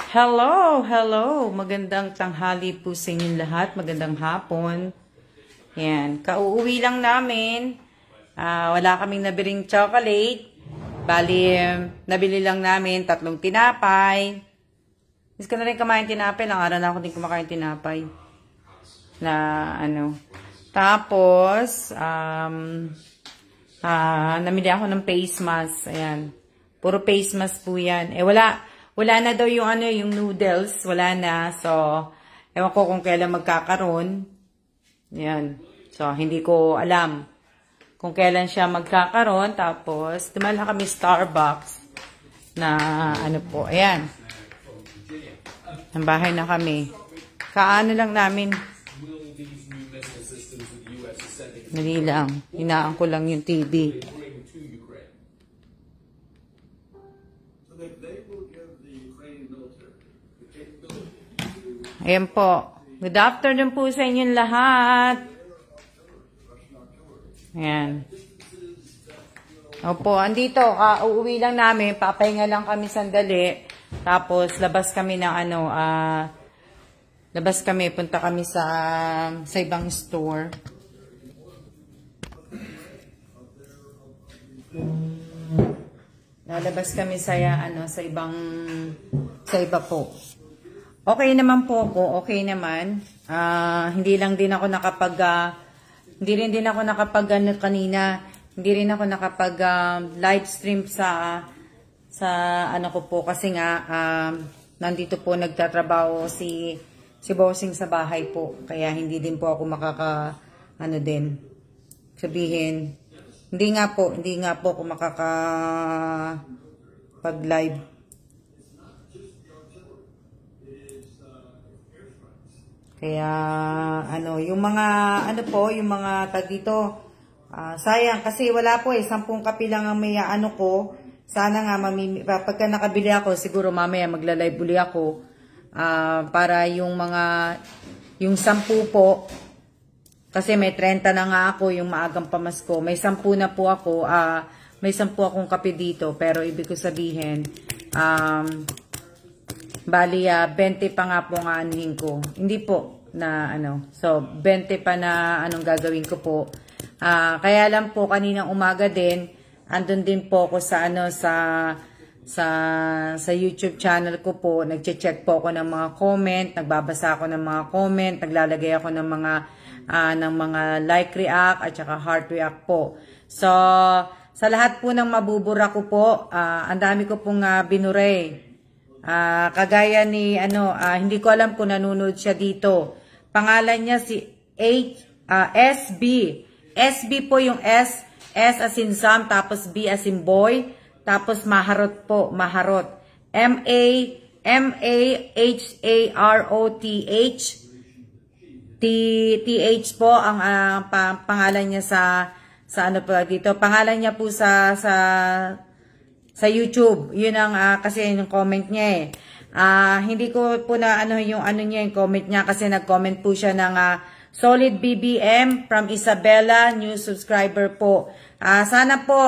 Hello, hello. Magandang tanghali po sa inyong lahat. Magandang hapon. Yan. Kauuwi lang namin. Wala kaming nabiling chocolate. Bali, nabili lang namin 3 tinapay. Miss ko na rin kumain tinapay. Lang araw na ako din kumakain tinapay. Tapos, namili ako ng face mask. Ayan. Puro face mask po yan. Wala na daw yung noodles. Wala na. So, ewan ko kung kailan magkakaroon. Yan. So, hindi ko alam kung kailan siya magkakaroon. Tapos, dumala kami Starbucks na po. Ayan. Ang bahay na kami. Kaano lang namin. Dali lang. Hinaan ko lang yung TV. Ayan po. Good afternoon po sa inyong lahat. Ayan. Opo, andito. Uuwi lang namin. Papahinga lang kami sandali. Tapos, labas kami ng punta kami sa ibang store. Lalabas kami sa iba po. Okay naman po ako, okay naman. Hindi rin din ako nakapag live stream sa ko po kasi nga nandito po nagtatrabaho si Bossing sa bahay po. Kaya hindi din po ako hindi nga po ako pag live. Kaya, yung mga tag dito, sayang, kasi wala po 10 kape lang ang may ko. Sana nga, pagka nakabili ako, siguro mamaya magla-live uli ako, para yung 10 po, kasi may 30 na nga ako, yung maagang pamasko, may 10 na po ako, may 10 akong kape dito, pero ibig ko sabihin, bali, 20 pa nga po nga anuhin ko. Hindi po na So, 20 pa na gagawin ko po. Kaya lang po kaninang umaga din, andun din po ako sa YouTube channel ko po. Nagche-check po ako ng mga comment, nagbabasa ako ng mga comment, naglalagay ako ng mga like react at saka heart react po. So, sa lahat po ng mabubura ko po, ang dami ko pong binure. Kagaya ni hindi ko alam kung nanonood siya dito. Pangalan niya si SB. SB po yung S as in Sam, tapos B as in boy, tapos Maharot po, Maharot. MAHAROTH. TH po ang pangalan niya sa po dito. Pangalan niya po sa YouTube. Yun ang kasi yung comment niya eh. Hindi ko po na yung comment niya kasi nag-comment po siya ng Solid BBM from Isabella, new subscriber po. Sana po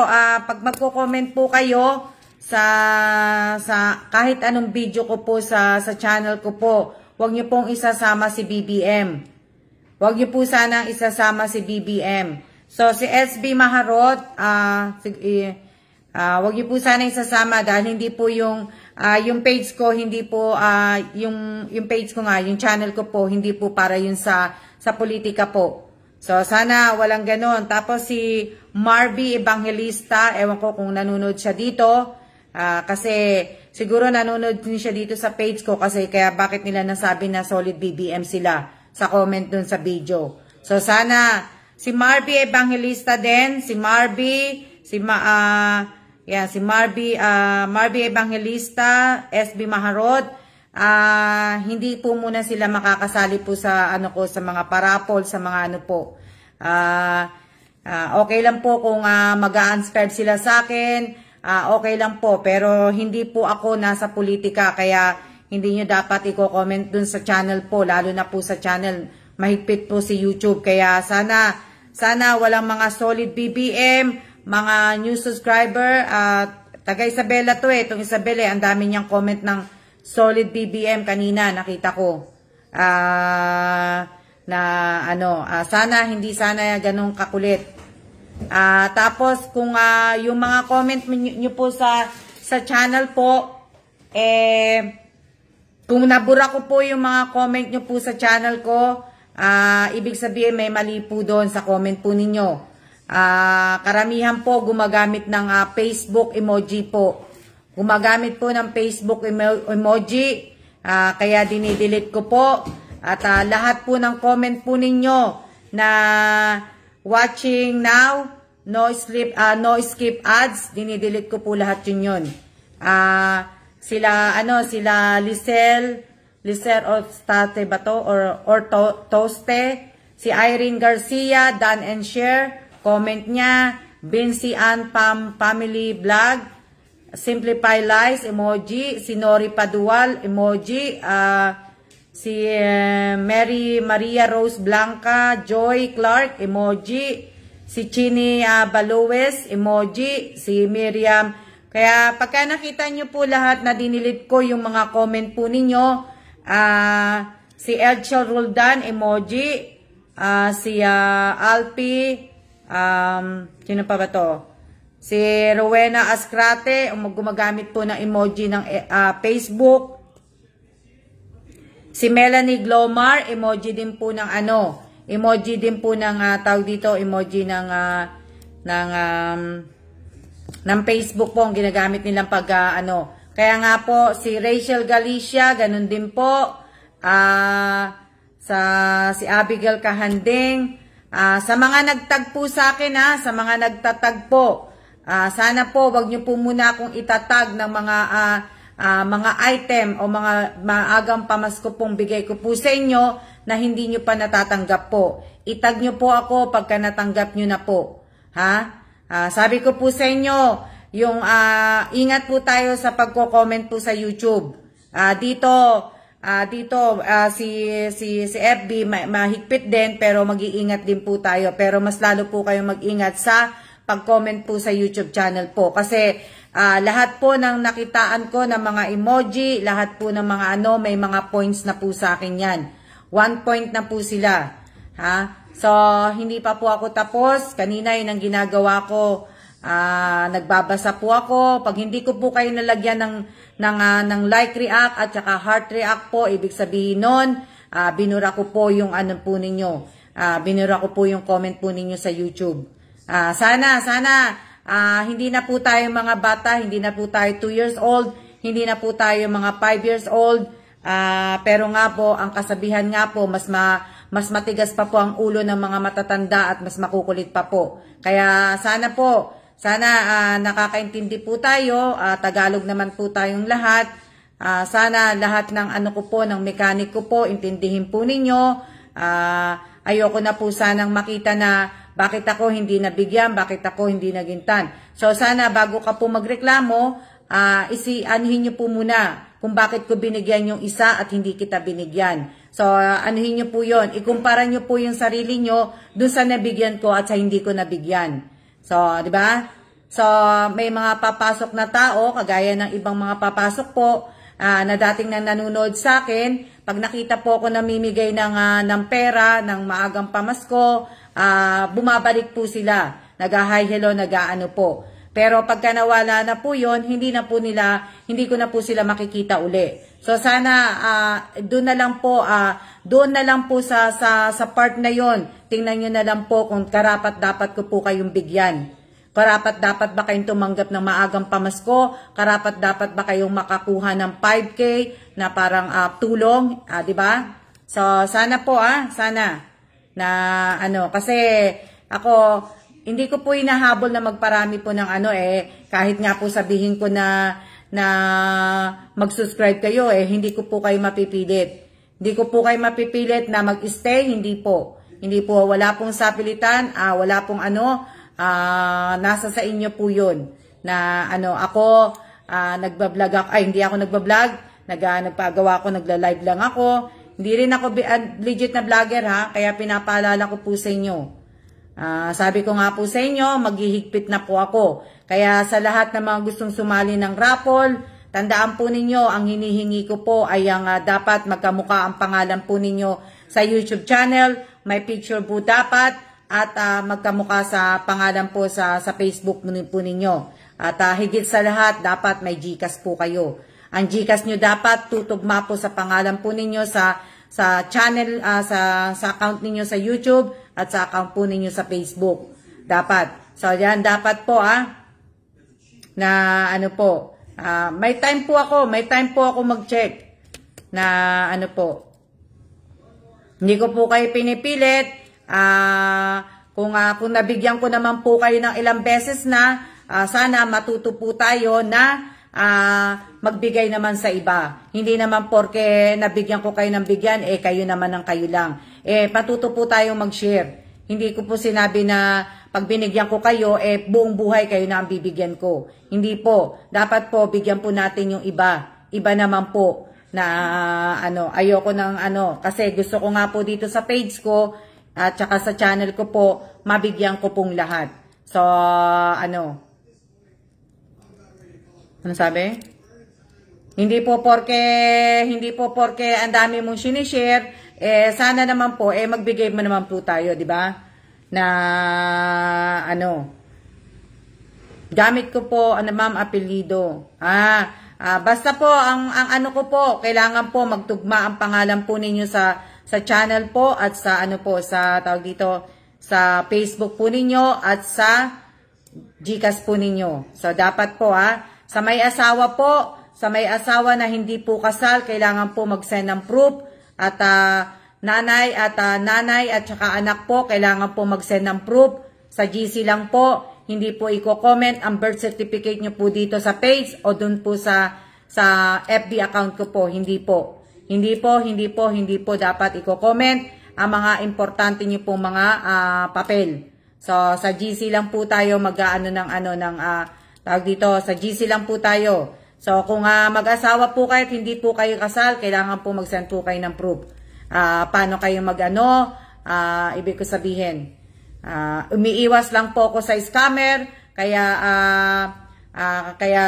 pag magko-comment po kayo sa kahit anong video ko po sa channel ko po, huwag niyo pong isasama si BBM. Huwag niyo po sana isasama si BBM. So si SB Maharot, wag niyo po sana isasama dahil hindi po yung page ko, hindi po yung page ko nga, yung channel ko po, hindi po para yun sa politika po. So sana walang ganon. Tapos si Marby Evangelista, ewan ko kung nanonood siya dito, kasi siguro nanonood din siya dito sa page ko kasi kaya bakit nila nasabi na Solid BBM sila sa comment dun sa video. So sana si Marby Evangelista din, si Marby Marby Evangelista, SB Maharot, hindi po muna sila makakasali po sa sa mga parapol, sa mga po. Okay lang po kung mag-unsubscribe sila sa akin, okay lang po, pero hindi po ako nasa politika, kaya hindi nyo dapat i-comment dun sa channel po, lalo na po sa channel, mahigpit po si YouTube, kaya sana walang mga Solid BBM, mga new subscriber, taga Isabela to itong Isabela, ang dami niyang comment ng Solid BBM kanina nakita ko. Sana hindi sana ganun kakulit. Tapos kung yung mga comment nyo po sa channel po, kung nabura ko po yung mga comment nyo po sa channel ko, ibig sabihin may mali po doon sa comment po ninyo. Karamihan po gumagamit ng Facebook emoji po. Gumagamit po ng Facebook emoji, kaya dinidelete ko po. At lahat po ng comment po ninyo na watching now, no skip ads, dinidelete ko po lahat yun. Sila Lisel Ostate ba to? Or Toste, si Irene Garcia, Dan and Share, comment niya, Binsi Ann Family Vlog, Simplify Lies, emoji, si Nori Padual, emoji, si Mary Maria Rose Blanca, Joy Clark, emoji, si Chini Baluwes, emoji, si Miriam. Kaya pagka nakita nyo po lahat na dinilit ko yung mga comment po ninyo, si Elchel Roldan, emoji, si Alpi, sino pa ba to? Si Rowena Ascrate, gumagamit po ng emoji ng Facebook. Si Melanie Glomar, emoji din po ng emoji din po ng tawag dito, emoji ng Facebook po ang ginagamit nilang pag Kaya nga po si Rachel Galicia, ganun din po. Si Abigail Kahanding, sa mga nagtag po sa akin sa mga nagtatag po. Sana po wag niyo po muna akong itatag ng mga item o mga maagang pamasko pong bigay ko po sa inyo na hindi niyo pa natatanggap po. Itag niyo po ako pagka natanggap niyo na po. Sabi ko po sa inyo, yung ingat po tayo sa pagko-comment po sa YouTube. Dito si FB mahigpit din pero mag-iingat din po tayo. Pero mas lalo po kayong mag-ingat sa pag-comment po sa YouTube channel po. Kasi lahat po ng nakitaan ko ng mga emoji, lahat po ng mga may mga points na po sa akin yan. 1 point na po sila. So, hindi pa po ako tapos. Kanina yun ang ginagawa ko. Nagbabasa po ako. Pag hindi ko po kayo nalagyan ng like react at saka heart react po, ibig sabihin nun, binura ko po yung po ninyo. Binura ko po yung comment po ninyo sa YouTube. Sana, hindi na po tayo mga bata, hindi na po tayo 2 years old, hindi na po tayo mga 5 years old, pero nga po, ang kasabihan nga po, mas matigas pa po ang ulo ng mga matatanda at mas makukulit pa po. Kaya sana nakakaintindi po tayo, Tagalog naman po tayong lahat, sana lahat ng ko po, ng mechanic ko po, intindihin po ninyo, ayoko na po sanang makita na bakit ako hindi nabigyan, bakit ako hindi nagintan. So sana bago ka po magreklamo, anuhin nyo po muna kung bakit ko binigyan yung isa at hindi kita binigyan. So anuhin nyo po yun. Ikumpara nyo po yung sarili nyo dun sa nabigyan ko at sa hindi ko nabigyan. So, di ba? So may mga papasok na tao, kagaya ng ibang mga papasok po, na dating nanonood sa akin, pag nakita po ako namimigay ng pera, ng maagang pamasko, bumabalik po sila. Nag-hi hello, nag-aano po. Pero pagka nawala na po yon, hindi ko na po sila makikita uli. So sana doon na lang po sa part na yon. Tingnan niyo na lang po kung karapat dapat ko po kayong bigyan. Karapat dapat ba kayong tumanggap ng maagang pamasko? Karapat dapat ba kayong makakuha ng 5K na parang tulong, 'di ba? So sana po sana na kasi ako hindi ko po hinahabol na magparami po ng kahit nga po sabihin ko na mag-subscribe kayo hindi ko po kayo mapipilit. Hindi ko po kayo mapipilit na mag-stay, hindi po. Hindi po, wala pong sapilitan, wala pong nasa sa inyo po 'yun. Na ako nagba-vlog ako, hindi ako nagba-vlog, nagpagawa ako, nagla-live lang ako. Hindi rin ako legit na vlogger kaya pinapaalala ko po sa inyo. Sabi ko nga po sa inyo, maghihigpit na po ako. Kaya sa lahat ng mga gustong sumali ng raffle, Tandaan po ninyo, ang hinihingi ko po ay ang dapat magkamukha ang pangalan po ninyo sa YouTube channel. May picture po dapat at magkamukha sa pangalan po sa Facebook po ninyo. At higit sa lahat, dapat may GCash po kayo. Ang GCash nyo dapat tutugma po sa pangalan po ninyo sa channel, sa account ninyo sa YouTube at sa account po ninyo sa Facebook. Dapat. So, yan, dapat po, na ano po, may time po ako mag-check na ano po. Hindi ko po kayo pinipilit. Kung nabigyan ko naman po kayo ng ilang beses na, sana matuto po tayo na magbigay naman sa iba. Hindi naman porke nabigyan ko kayo ng bigyan, kayo naman ang kayo lang. Matuto po tayong mag-share. Hindi ko po sinabi na pag binigyan ko kayo, buong buhay kayo na ang bibigyan ko. Hindi po. Dapat po, bigyan po natin yung iba. Iba naman po na ayoko ng kasi gusto ko nga po dito sa page ko at saka sa channel ko po, mabigyan ko pong lahat. So, ano sabi? Hindi po porke ang dami mong sinishare, sana naman po, magbigay mo naman po tayo, di ba? Na, gamit ko po, ma'am, apelido. Basta po, ang ano ko po, kailangan po magtugma ang pangalan po ninyo sa channel po at sa sa tawag dito, sa Facebook po ninyo at sa GCash po ninyo. So, dapat po, sa may asawa po, sa may asawa na hindi po kasal, kailangan po mag-send ng proof. At nanay at saka anak po, kailangan po mag-send ng proof. Sa GC lang po, hindi po i-comment ang birth certificate nyo po dito sa page o dun po sa FB account ko po. Hindi po dapat i-comment ang mga importante nyo po mga papel. So, sa GC lang po tayo tawag dito, sa GC lang po tayo. So, kung mag-asawa po kayo at hindi po kayo kasal, kailangan po mag-send po kayo ng proof. Paano kayo ibig ko sabihin, umiiwas lang po ako sa scammer, kaya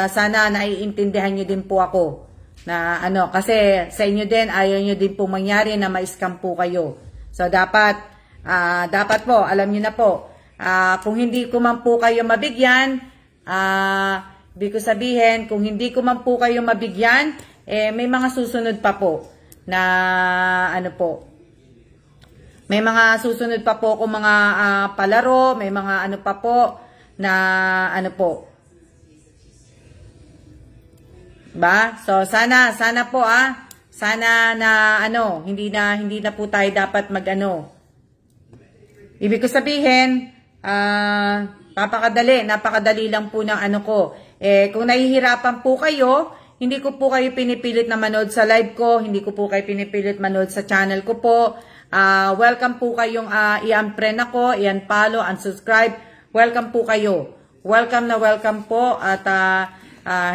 sana naiintindihan nyo din po ako. Na kasi sa inyo din, ayaw nyo din po mangyari na ma-scam po kayo. So, dapat po, alam nyo na po, kung hindi ko man po kayo mabigyan, ibig ko sabihin, kung hindi ko man po kayo mabigyan, may mga susunod pa po na may mga susunod pa po kung mga palaro, may mga pa po na ba? So sana po sana na hindi na po tayo dapat ibig ko sabihin, napakadali lang po ng ko. Kung nahihirapan po kayo, hindi ko po kayo pinipilit na manood sa live ko, hindi ko po kayo pinipilit manood sa channel ko po. Welcome po kayong i-unfriend ako, i-unfollow, unsubscribe. Welcome po kayo. Welcome na welcome po at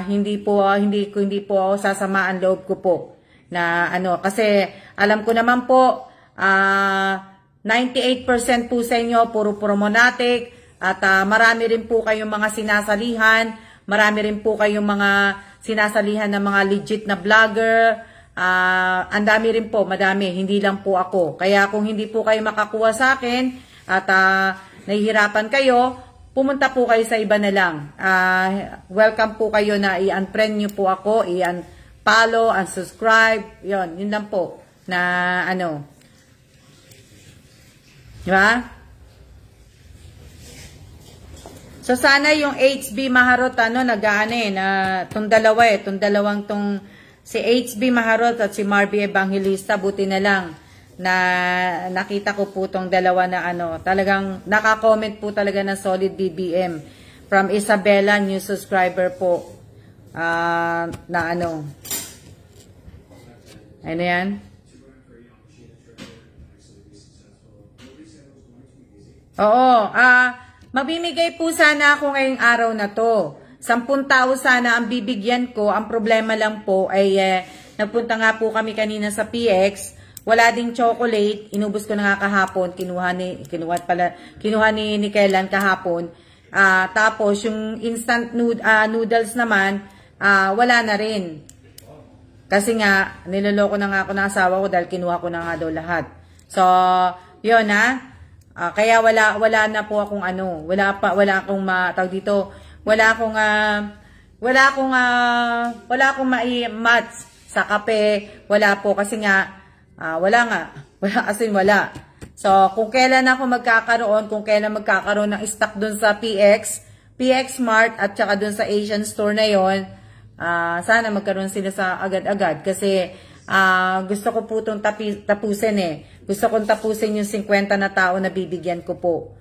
hindi po ako sasama ang loob ko po. Na kasi alam ko naman po 98% po sa inyo puro promonatic. At marami rin po kayong mga sinasalihan, marami rin po kayong mga sinasalihan ng mga legit na vlogger. Ang dami rin po, madami, hindi lang po ako. Kaya kung hindi po kayo makakuha sa akin at nahihirapan kayo, pumunta po kayo sa iba na lang. Welcome po kayo na i-unfriend nyo po ako, i-unfollow, unsubscribe, yun lang po na diba? So, sana yung HB Maharot, itong dalawang si HB Maharot at si Marby Evangelista, buti na lang na nakita ko po tong dalawa na talagang naka-comment po talaga ng solid BBM. From Isabella, new subscriber po, Ano yan? Oo, mabimigay po sana ako ngayong araw na to. 10 tao sana ang bibigyan ko. Ang problema lang po ay nagpunta nga po kami kanina sa PX. Wala ding chocolate. Inubos ko na nga kahapon. Kinuha ni Kellan kahapon. Tapos yung instant noodles naman, wala na rin. Kasi nga, niloloko na nga ako ng asawa ko dahil kinuha ko na nga daw lahat. So, yun kaya wala na po akong wala akong tawag dito, wala akong match sa kape, wala po kasi nga, wala as in wala. So, kung kailan ako kung kailan magkakaroon ng stock dun sa PX Mart at saka dun sa Asian store na yon, sana magkaroon sila sa agad-agad kasi gusto ko po itong tapusin Gusto kong tapusin yung 50 na tao na bibigyan ko po.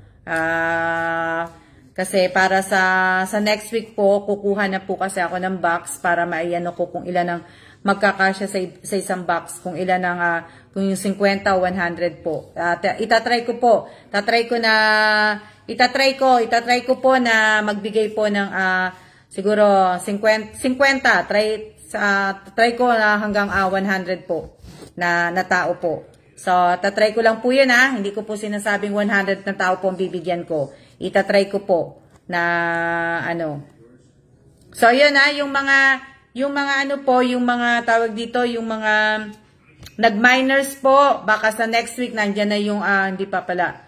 Kasi para sa next week po, kukuha na po kasi ako ng box para maiano ko kung ilan ang magkakasya sa isang box. Kung ilan ang, kung yung 50 o 100 po. Itatry ko po. Itatry ko po na magbigay po ng siguro 50. Try ko na hanggang 100 po na tao po. So, tatry ko lang po yun Hindi ko po sinasabing 100 na tao po ang bibigyan ko. Itatry ko po na So, yun yung mga yung mga tawag dito, yung mga nag-minors po, baka sa next week nandiyan na yung, hindi pa pala,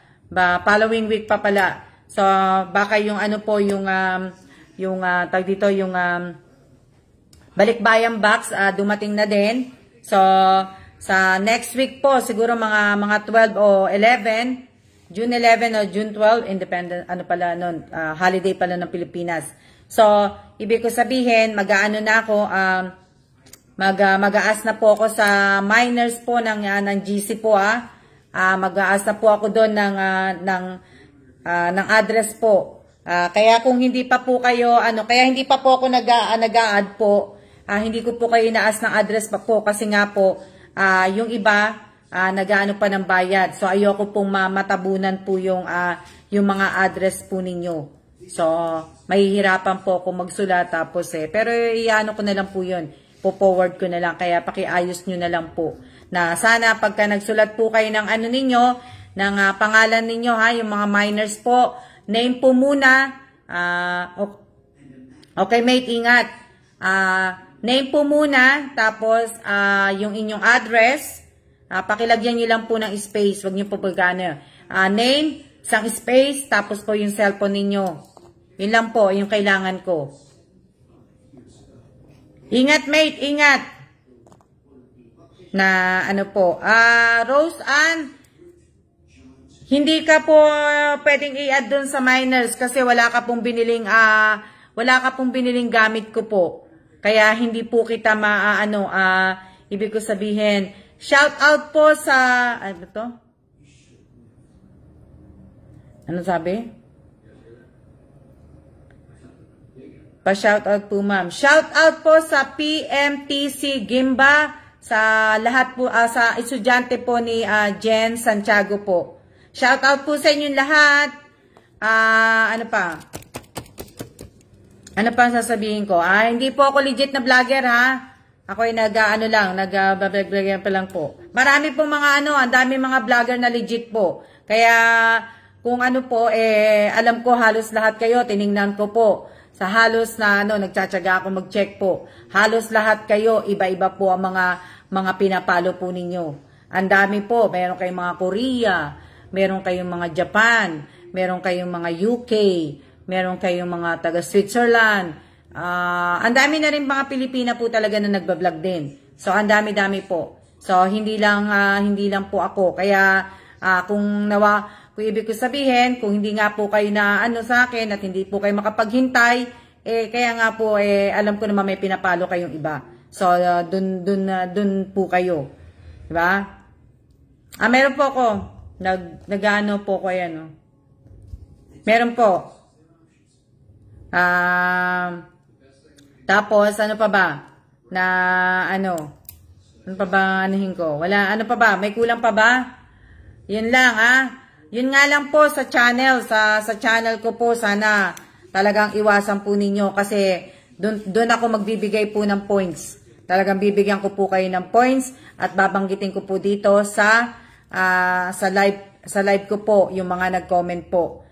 following week pa pala. So, baka yung tawag dito, yung balikbayang box, dumating na din. So, sa next week po, siguro mga 12 o 11, June 11 o June 12, independent, holiday pala ng Pilipinas. So, ibig ko sabihin, mag-aano na ako, mag-aas na po ako sa minors po ng GC po mag-aas na po ako doon ng address po. Kaya kung hindi pa po kayo, kaya hindi pa po ako nag-a-add po, hindi ko po kayo inaas ng address pa po kasi nga po, yung iba, nag-aano pa ng bayad. So, ayoko pong matabunan po yung mga address po ninyo. So, mahihirapan po ako magsulat tapos pero iano ko na lang po yun. Po-forward ko na lang. Kaya pakiayos nyo na lang po. Na sana pagka nagsulat po kayo ng ninyo, ng pangalan ninyo yung mga minors po, name po muna. Okay mate, ingat. Name po muna, tapos yung inyong address, pakilagyan nyo lang po ng space, wag nyo po pagkano. Name, isang space, tapos po yung cellphone ninyo. Yun lang po, yung kailangan ko. Ingat mate, ingat. Na Rose Ann, hindi ka po pwedeng i-add dun sa minors kasi wala ka pong biniling gamit ko po. Kaya hindi po kita ibig ko sabihin, shout out po sa, ano sabi? Pa-shout out po ma'am. Shout out po sa PMTC Gimba, sa lahat po, sa estudyante po ni Jen Santiago po. Shout out po sa inyong lahat. Ano pa ang sasabihin ko? Hindi po ako legit na vlogger Ako ay nag-vlogger pa lang po. Marami pong mga ang dami mga vlogger na legit po. Kaya kung alam ko halos lahat kayo, tiningnan ko po. Sa halos na nagtsatsaga ako mag-check po. Halos lahat kayo, iba-iba po ang mga pinapalo po ninyo. Ang dami po, meron kayong mga Korea, meron kayong mga Japan, meron kayong mga UK, meron kayong mga taga Switzerland. Ang dami na rin mga Pilipina po talaga na nagbablog din. So, ang dami-dami po. So, hindi lang po ako. Kaya, kung ibig ko sabihin, kung hindi nga po kayo na sa akin at hindi po kayo makapaghintay, kaya nga po, alam ko naman may pinapalo kayong iba. So, dun po kayo. Diba? Meron po ako. Nag-ano po ko yan, Meron po. Tapos, ano pa ba? Ano pa ba anuhin ko? Wala, ano pa ba? May kulang pa ba? Yun lang, Yun nga lang po sa channel. Sa channel ko po, sana talagang iwasan po ninyo kasi doon ako magbibigay po ng points. Talagang bibigyan ko po kayo ng points at babanggitin ko po dito sa live ko po yung mga nag-comment po.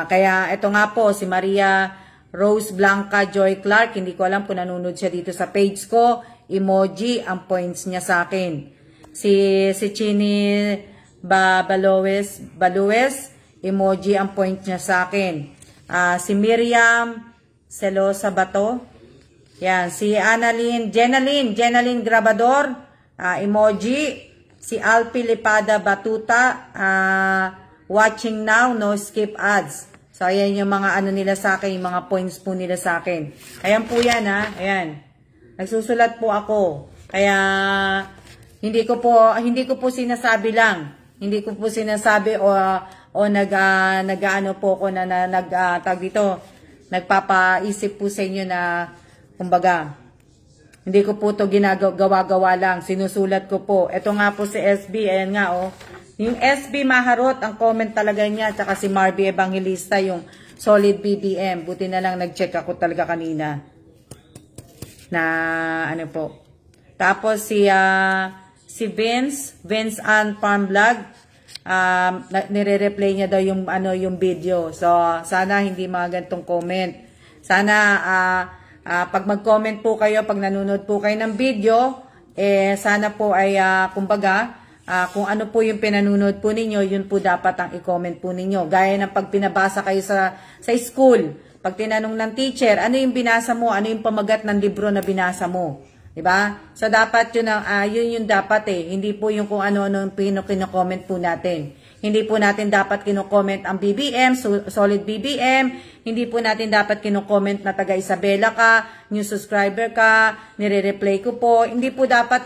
Kaya ito nga po si Maria Rose Blanca Joy Clark, hindi ko alam kung nanonood siya dito sa page ko. Emoji ang points niya sa akin. Si Chini Balues, emoji ang point niya sa akin. Si Miriam Celosa Bato. Yan, si Jenaline Grabador, emoji. Si Alpi Lipada Batuta, watching now, no skip ads. So, ayan yung mga ano nila sa akin, yung mga points po nila sa akin. Ayan po yan, ha. Ayan. Nagsusulat po ako. Kaya, hindi ko po sinasabi lang. Hindi ko po sinasabi o nag-ano po ko na tag dito, nagpapaisip po sa inyo na, kumbaga, hindi ko po ito ginagawa-gawa lang. Sinusulat ko po. Ito nga po si SB. Ayan nga, oh. Yung SB Maharot, ang comment talaga niya. Tsaka si Marby Evangelista, yung solid BBM. Buti na lang nag-check ako talaga kanina. Na, ano po. Tapos si Vince Ann Farm Vlog. Nire-replay niya daw yung video. So, sana hindi mga ganitong comment. Sana, pag mag-comment po kayo, pag nanonood po kayo ng video, sana po ay, kumbaga, kung ano po yung pinanonood po ninyo, yun po dapat ang i-comment po ninyo. Gaya ng pag pinabasa kayo sa school, pag tinanong ng teacher, ano yung binasa mo, ano yung pamagat ng libro na binasa mo. Diba? So, dapat yun yung dapat Hindi po yung kung ano-ano yung kino-comment po natin. Hindi po natin dapat kino-comment ang BBM, solid BBM. Hindi po natin dapat kino-comment na taga Isabela ka, new subscriber ka, nire-replay ko po. Hindi po dapat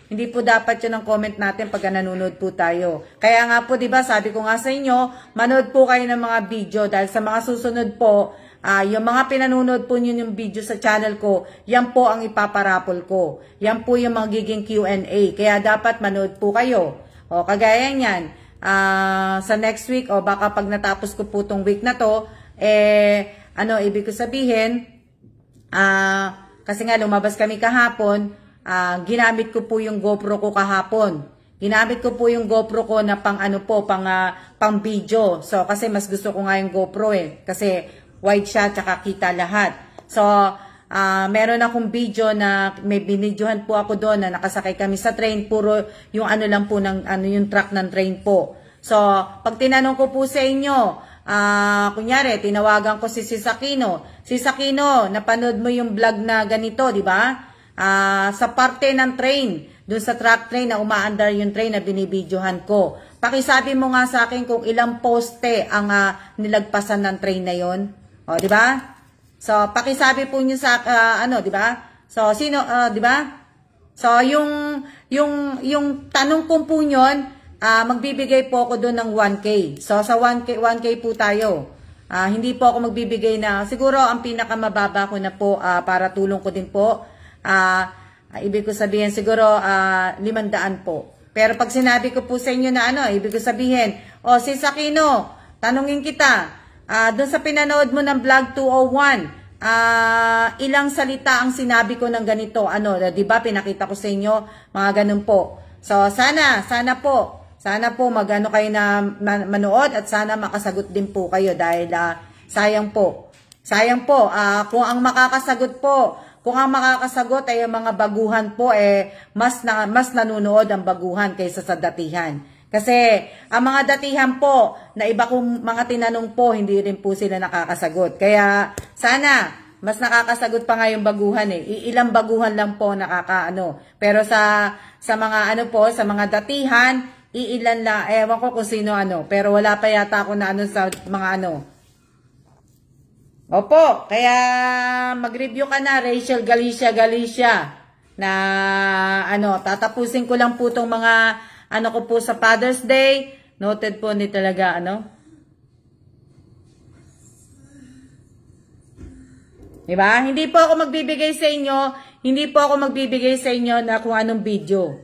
Hindi po dapat yun ang comment natin pag nanonood po tayo. Kaya nga po, diba, sabi ko nga sa inyo, manood po kayo ng mga video dahil sa mga susunod po, yung mga pinanonood po nyo yung video sa channel ko, yan po ang ipaparapol ko. Yan po yung magiging Q&A. Kaya dapat manood po kayo. O, kagaya yan. Sa next week, o baka pag natapos ko po tong week na to, ibig ko sabihin, kasi nga lumabas kami kahapon, ginamit ko po yung GoPro ko kahapon. Ginamit ko po yung GoPro ko na pang video. So, kasi mas gusto ko nga yung GoPro kasi wide siya, tsaka kita lahat. So, meron akong video na may binidyohan po ako doon na nakasakay kami sa train. Puro yung lang po, yung track ng train po. So, pag tinanong ko po sa inyo, kunyari, tinawagan ko si Sakino. Si Sakino, napanood mo yung vlog na ganito, di ba? Sa parte ng train, doon sa track train na umaandar yung train na binibidyohan ko. Pakisabi mo nga sa akin kung ilang poste ang nilagpasan ng train na yon. O, di ba? So, pakisabi po niyo sa, di ba? So, sino, di ba? So, yung tanong ko po yun, magbibigay po ako doon ng 1K. So, sa 1K po tayo. Hindi po ako magbibigay na, siguro, ang pinakamababa ko na po, para tulong ko din po, ibig ko sabihin, siguro, 500 po. Pero pag sinabi ko po sa inyo na ibig ko sabihin, si Sakino, tanungin kita, doon sa pinanood mo ng vlog 201, ilang salita ang sinabi ko ng ganito, di ba pinakita ko sa inyo, mga ganun po. So, sana po magano kayo na manood at sana makasagot din po kayo dahil sayang po, kung ang makakasagot ay mga baguhan po, mas nanunood ang baguhan kaysa sa datihan. Kasi ang mga datihan po, na iba kong mga tinanong po, hindi rin po sila nakakasagot. Kaya sana, mas nakakasagot pa nga yung baguhan Ilang baguhan lang po Pero sa mga sa mga datihan, iilan lang, ewan ko kung sino Pero wala pa yata ako na sa mga Opo, kaya mag-review ka na, Rachel Galicia, na tatapusin ko lang po itong mga ko po sa Father's Day. Noted po ni talaga, Diba? Hindi po ako magbibigay sa inyo na kung anong video.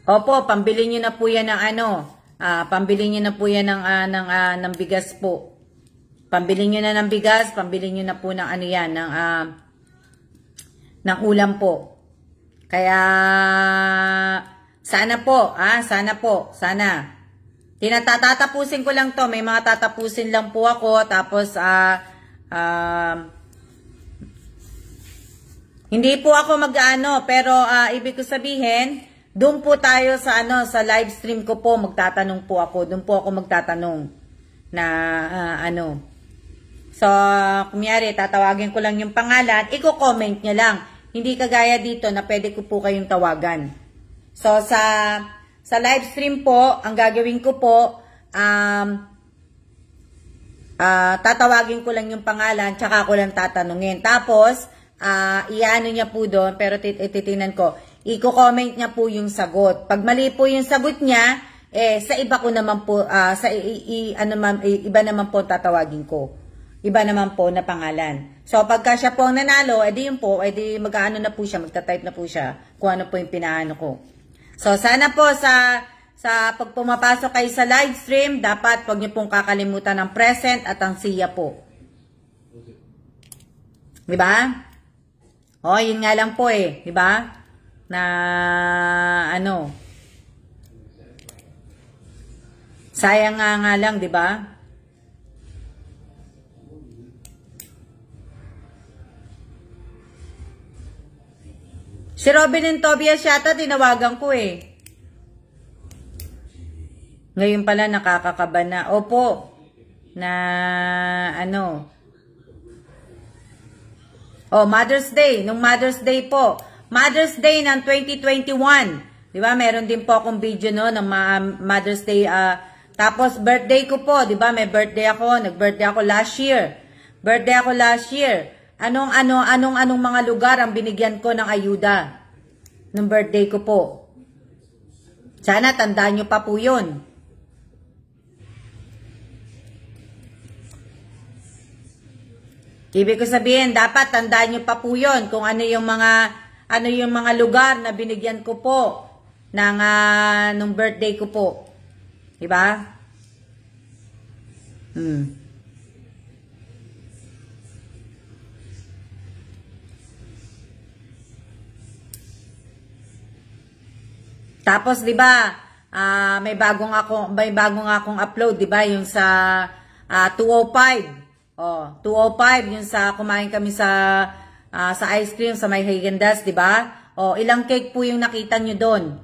Opo, pambili nyo na po yan ng pambili nyo na po yan ng bigas po. Pambili nyo na ng bigas, pambili nyo na po ng ng ulam po. Kaya, sana po, sana. Tatapusin ko lang to. May mga tatapusin lang po ako. Tapos, hindi po ako mag-ano, pero ibig ko sabihin, doon po tayo sa sa live stream ko po, magtatanong po ako. Doon po ako magtatanong na So, kunyari, tatawagin ko lang yung pangalan, i-comment nyo lang. Hindi kagaya dito na pwede ko po kayong tawagan. So, sa live stream po, ang gagawin ko po, tatawagin ko lang yung pangalan, tsaka ko lang tatanungin. Tapos, iano niya po doon, pero titinan ko, i-comment niya po yung sagot. Pag mali po yung sagot niya, sa iba ko naman po, iba naman po tatawagin ko. Iba naman po na pangalan. So, pagka siya po ang nanalo, edi yun po, edi mag-ano na po siya, magta-type na po siya kung ano po yung pinaano ko. So, sana po sa pag pumapasok kayo sa live stream, dapat huwag niyo pong kakalimutan ang present at ang siya po. Diba? O, yun nga lang po diba? Na, sayang nga lang, diba? Si Robin and Tobias yata, tinawagan ko Ngayon pala, nakakakaba na. Opo. Na, Mother's Day. Nung Mother's Day po. Mother's Day ng 2021. Diba? Meron din po akong video ng Mother's Day. Tapos, birthday ko po. Diba? May birthday ako. Nag-birthday ako last year. Anong mga lugar ang binigyan ko ng ayuda ng birthday ko po? Sana tandaan nyo pa po yun. Ibig ko sabihin, dapat tandaan nyo pa po yun kung ano yung mga lugar na binigyan ko po ng birthday ko po. Diba? Tapos 'di ba, may bagong akong upload, 'di ba, yung sa 205. 205 yung sa kumain kami sa ice cream sa may Häagen-Dazs, 'di ba? Ilang cake po yung nakita nyo doon?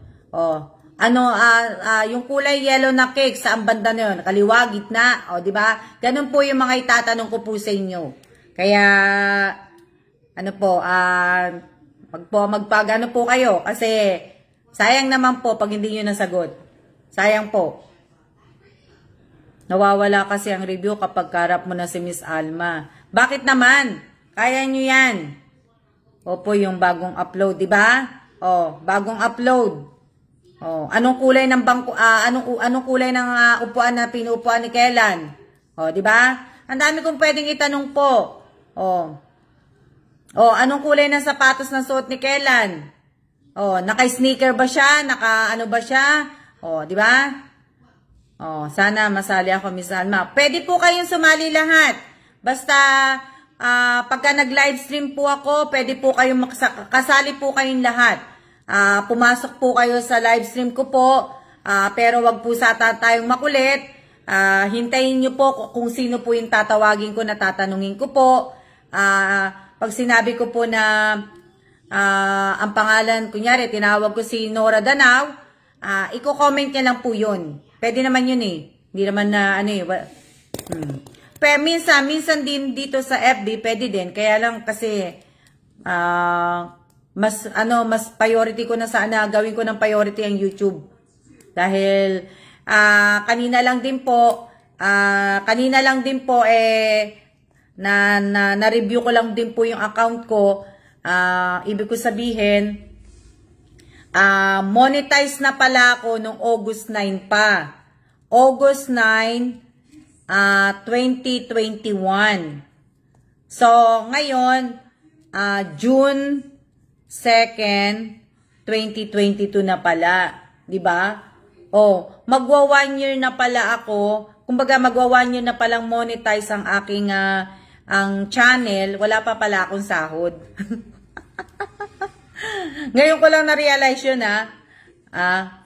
Yung kulay yellow na cake saan banda na yun? Kaliwa, gitna, 'di ba? Ganun po yung mga itatanong ko po sa inyo. Kaya magpag po kayo kasi sayang naman po pag hindi nyo nasagot. Sayang po. Nawawala kasi ang review kapag karap mo na si Miss Alma. Bakit naman? Kaya nyo yan. Opo, yung bagong upload, di ba? Bagong upload. Anong kulay ng bangko, anong kulay ng upuan na pinuupuan ni Kellan? Di ba? Ang dami kong pwedeng itanong po. Anong kulay ng sapatos na suot ni Kellan? Naka-sneaker ba siya? Naka-ano ba siya? Di ba? Sana masali ako, Miss Alma. Pwede po kayong sumali lahat. Basta, pagka nag-live stream po ako, pwede po kayong kasali po kayong lahat. Pumasok po kayo sa live stream ko po. Pero wag po tayong makulit. Hintayin nyo po kung sino po yung tatawagin ko na tatanungin ko po. Pag sinabi ko po na ang pangalan, kunyari, tinawag ko si Nora Danao, i-comment niya lang po yun. Pwede naman yun Hindi naman na, Pero minsan din dito sa FB, pwede din. Kaya lang kasi, mas priority ko na sana, gawin ko ng priority ang YouTube. Dahil, kanina lang din po, na-review ko lang din po yung account ko. Ibig ko sabihin, monetize na pala ako nung August 9 pa. August 9, 2021. So, ngayon, June 2nd, 2022 na pala. Diba? Magwa 1 year na pala ako. Kumbaga, magwa 1 year na palang monetize ang aking ang channel. Wala pa pala akong sahod. Ngayon ko lang na-realize yun,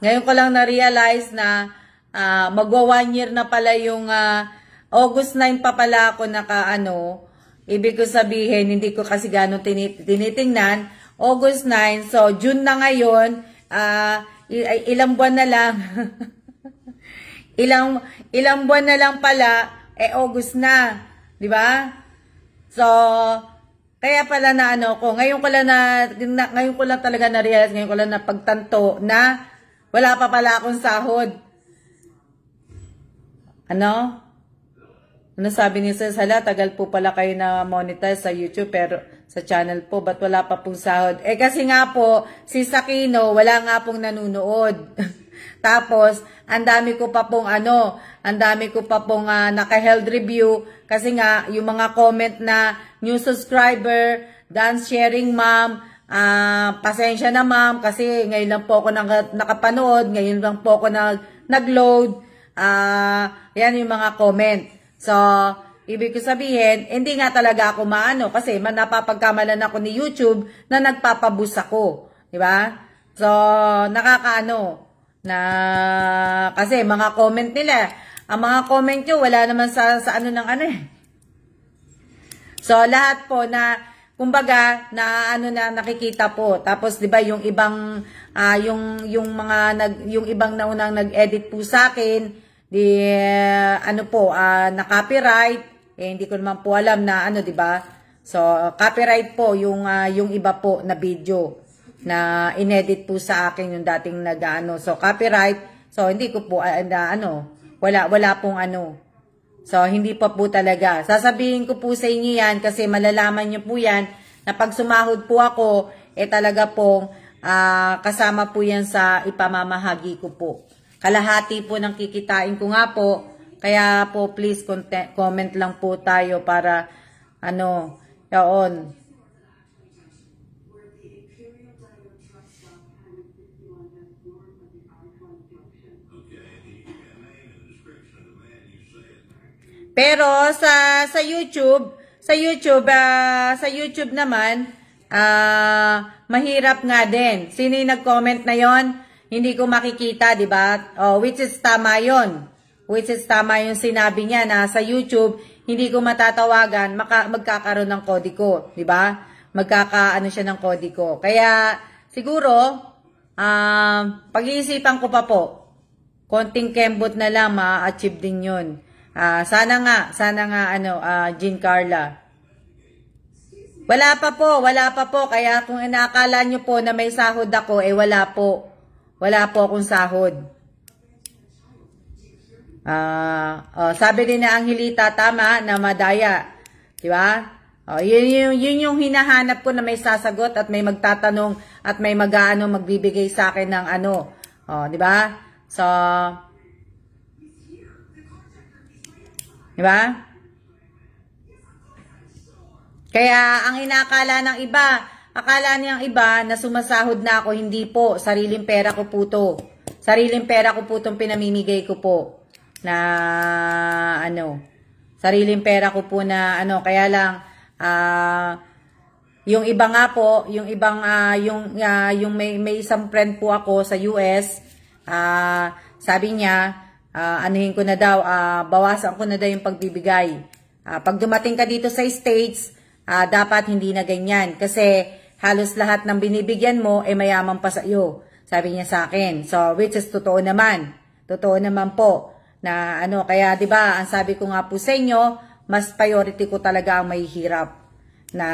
ngayon ko lang na-realize na magwa 1 year na pala yung August 9 pa pala ako ibig ko sabihin, hindi ko kasi gano'ng tinitingnan. August 9, so June na ngayon, ilang buwan na lang. ilang buwan na lang pala, August na. Di ba? So, kaya pala na ngayon ko lang talaga na-realize, ngayon ko lang napagtanto na wala pa pala akong sahod. Ano sabi ni Sir Sala, tagal po pala kayo na monetize sa YouTube pero sa channel po, ba't wala pa pong sahod? Kasi nga po, si Sakino, wala nga pong nanunood. Tapos, ang dami ko pa pong naka-health review kasi nga, yung mga comment na new subscriber, dance sharing ma'am, pasensya na ma'am kasi ngayon lang po ako nakapanood, ngayon lang po ako nag-load, yan yung mga comment. So, ibig ko sabihin, hindi nga talaga ako kasi napapagkamalan ako ni YouTube na nagpapaboost ako. Diba? So, kasi mga comment nila, ang mga comment nyo, wala naman sa So, lahat po kumbaga, nakikita po. Tapos, diba, yung ibang, yung ibang naunang nag-edit po sa akin, na copyright, hindi ko naman po alam na diba? So, copyright po yung iba po na video na inedit po sa akin yung dating so copyright. So, hindi ko po wala pong So, hindi pa po talaga. Sasabihin ko po sa inyo yan kasi malalaman nyo po yan na pag sumahod po ako, talaga pong kasama po yan sa ipamamahagi ko po. Kalahati po ng kikitain ko nga po. Kaya po please comment lang po tayo para yaon. Pero sa YouTube naman mahirap nga din. Sino yung nag-comment na yon? Hindi ko makikita, di ba? Which is tama yon. Which is tama yung sinabi niya na sa YouTube, hindi ko matatawagan, magkakaroon ng kodigo, di ba? Siya ng kodigo. Kaya, siguro, pag-iisipan ko pa po. Konting kembot na lang, ma-achieve din yun. Sana nga, Jean Carla. Wala pa po. Kaya kung inaakala nyo po na may sahod ako, wala po. Wala po akong sahod. Sabi din na Angelita, tama, na madaya. Diba? Yun yung hinahanap ko na may sasagot at may magtatanong at may magbibigay sa akin ng diba? So, diba? Kaya, ang inakala ng iba, akala niyang iba na sumasahod na ako, hindi po. Sariling pera ko po to. Sariling pera ko po itong pinamimigay ko po. Sariling pera ko po na kaya lang, yung iba nga po, yung may isang friend po ako sa US, sabi niya, anuhin ko na daw, bawasan ko na daw yung pagbibigay. Pag dumating ka dito sa States, dapat hindi na ganyan. Kasi, halos lahat ng binibigyan mo mayaman pa sa iyo. Sabi niya sa akin. So, which is totoo naman. Totoo naman po. Na kaya 'di ba, ang sabi ko nga po sa inyo, mas priority ko talaga ang mahihirap. Na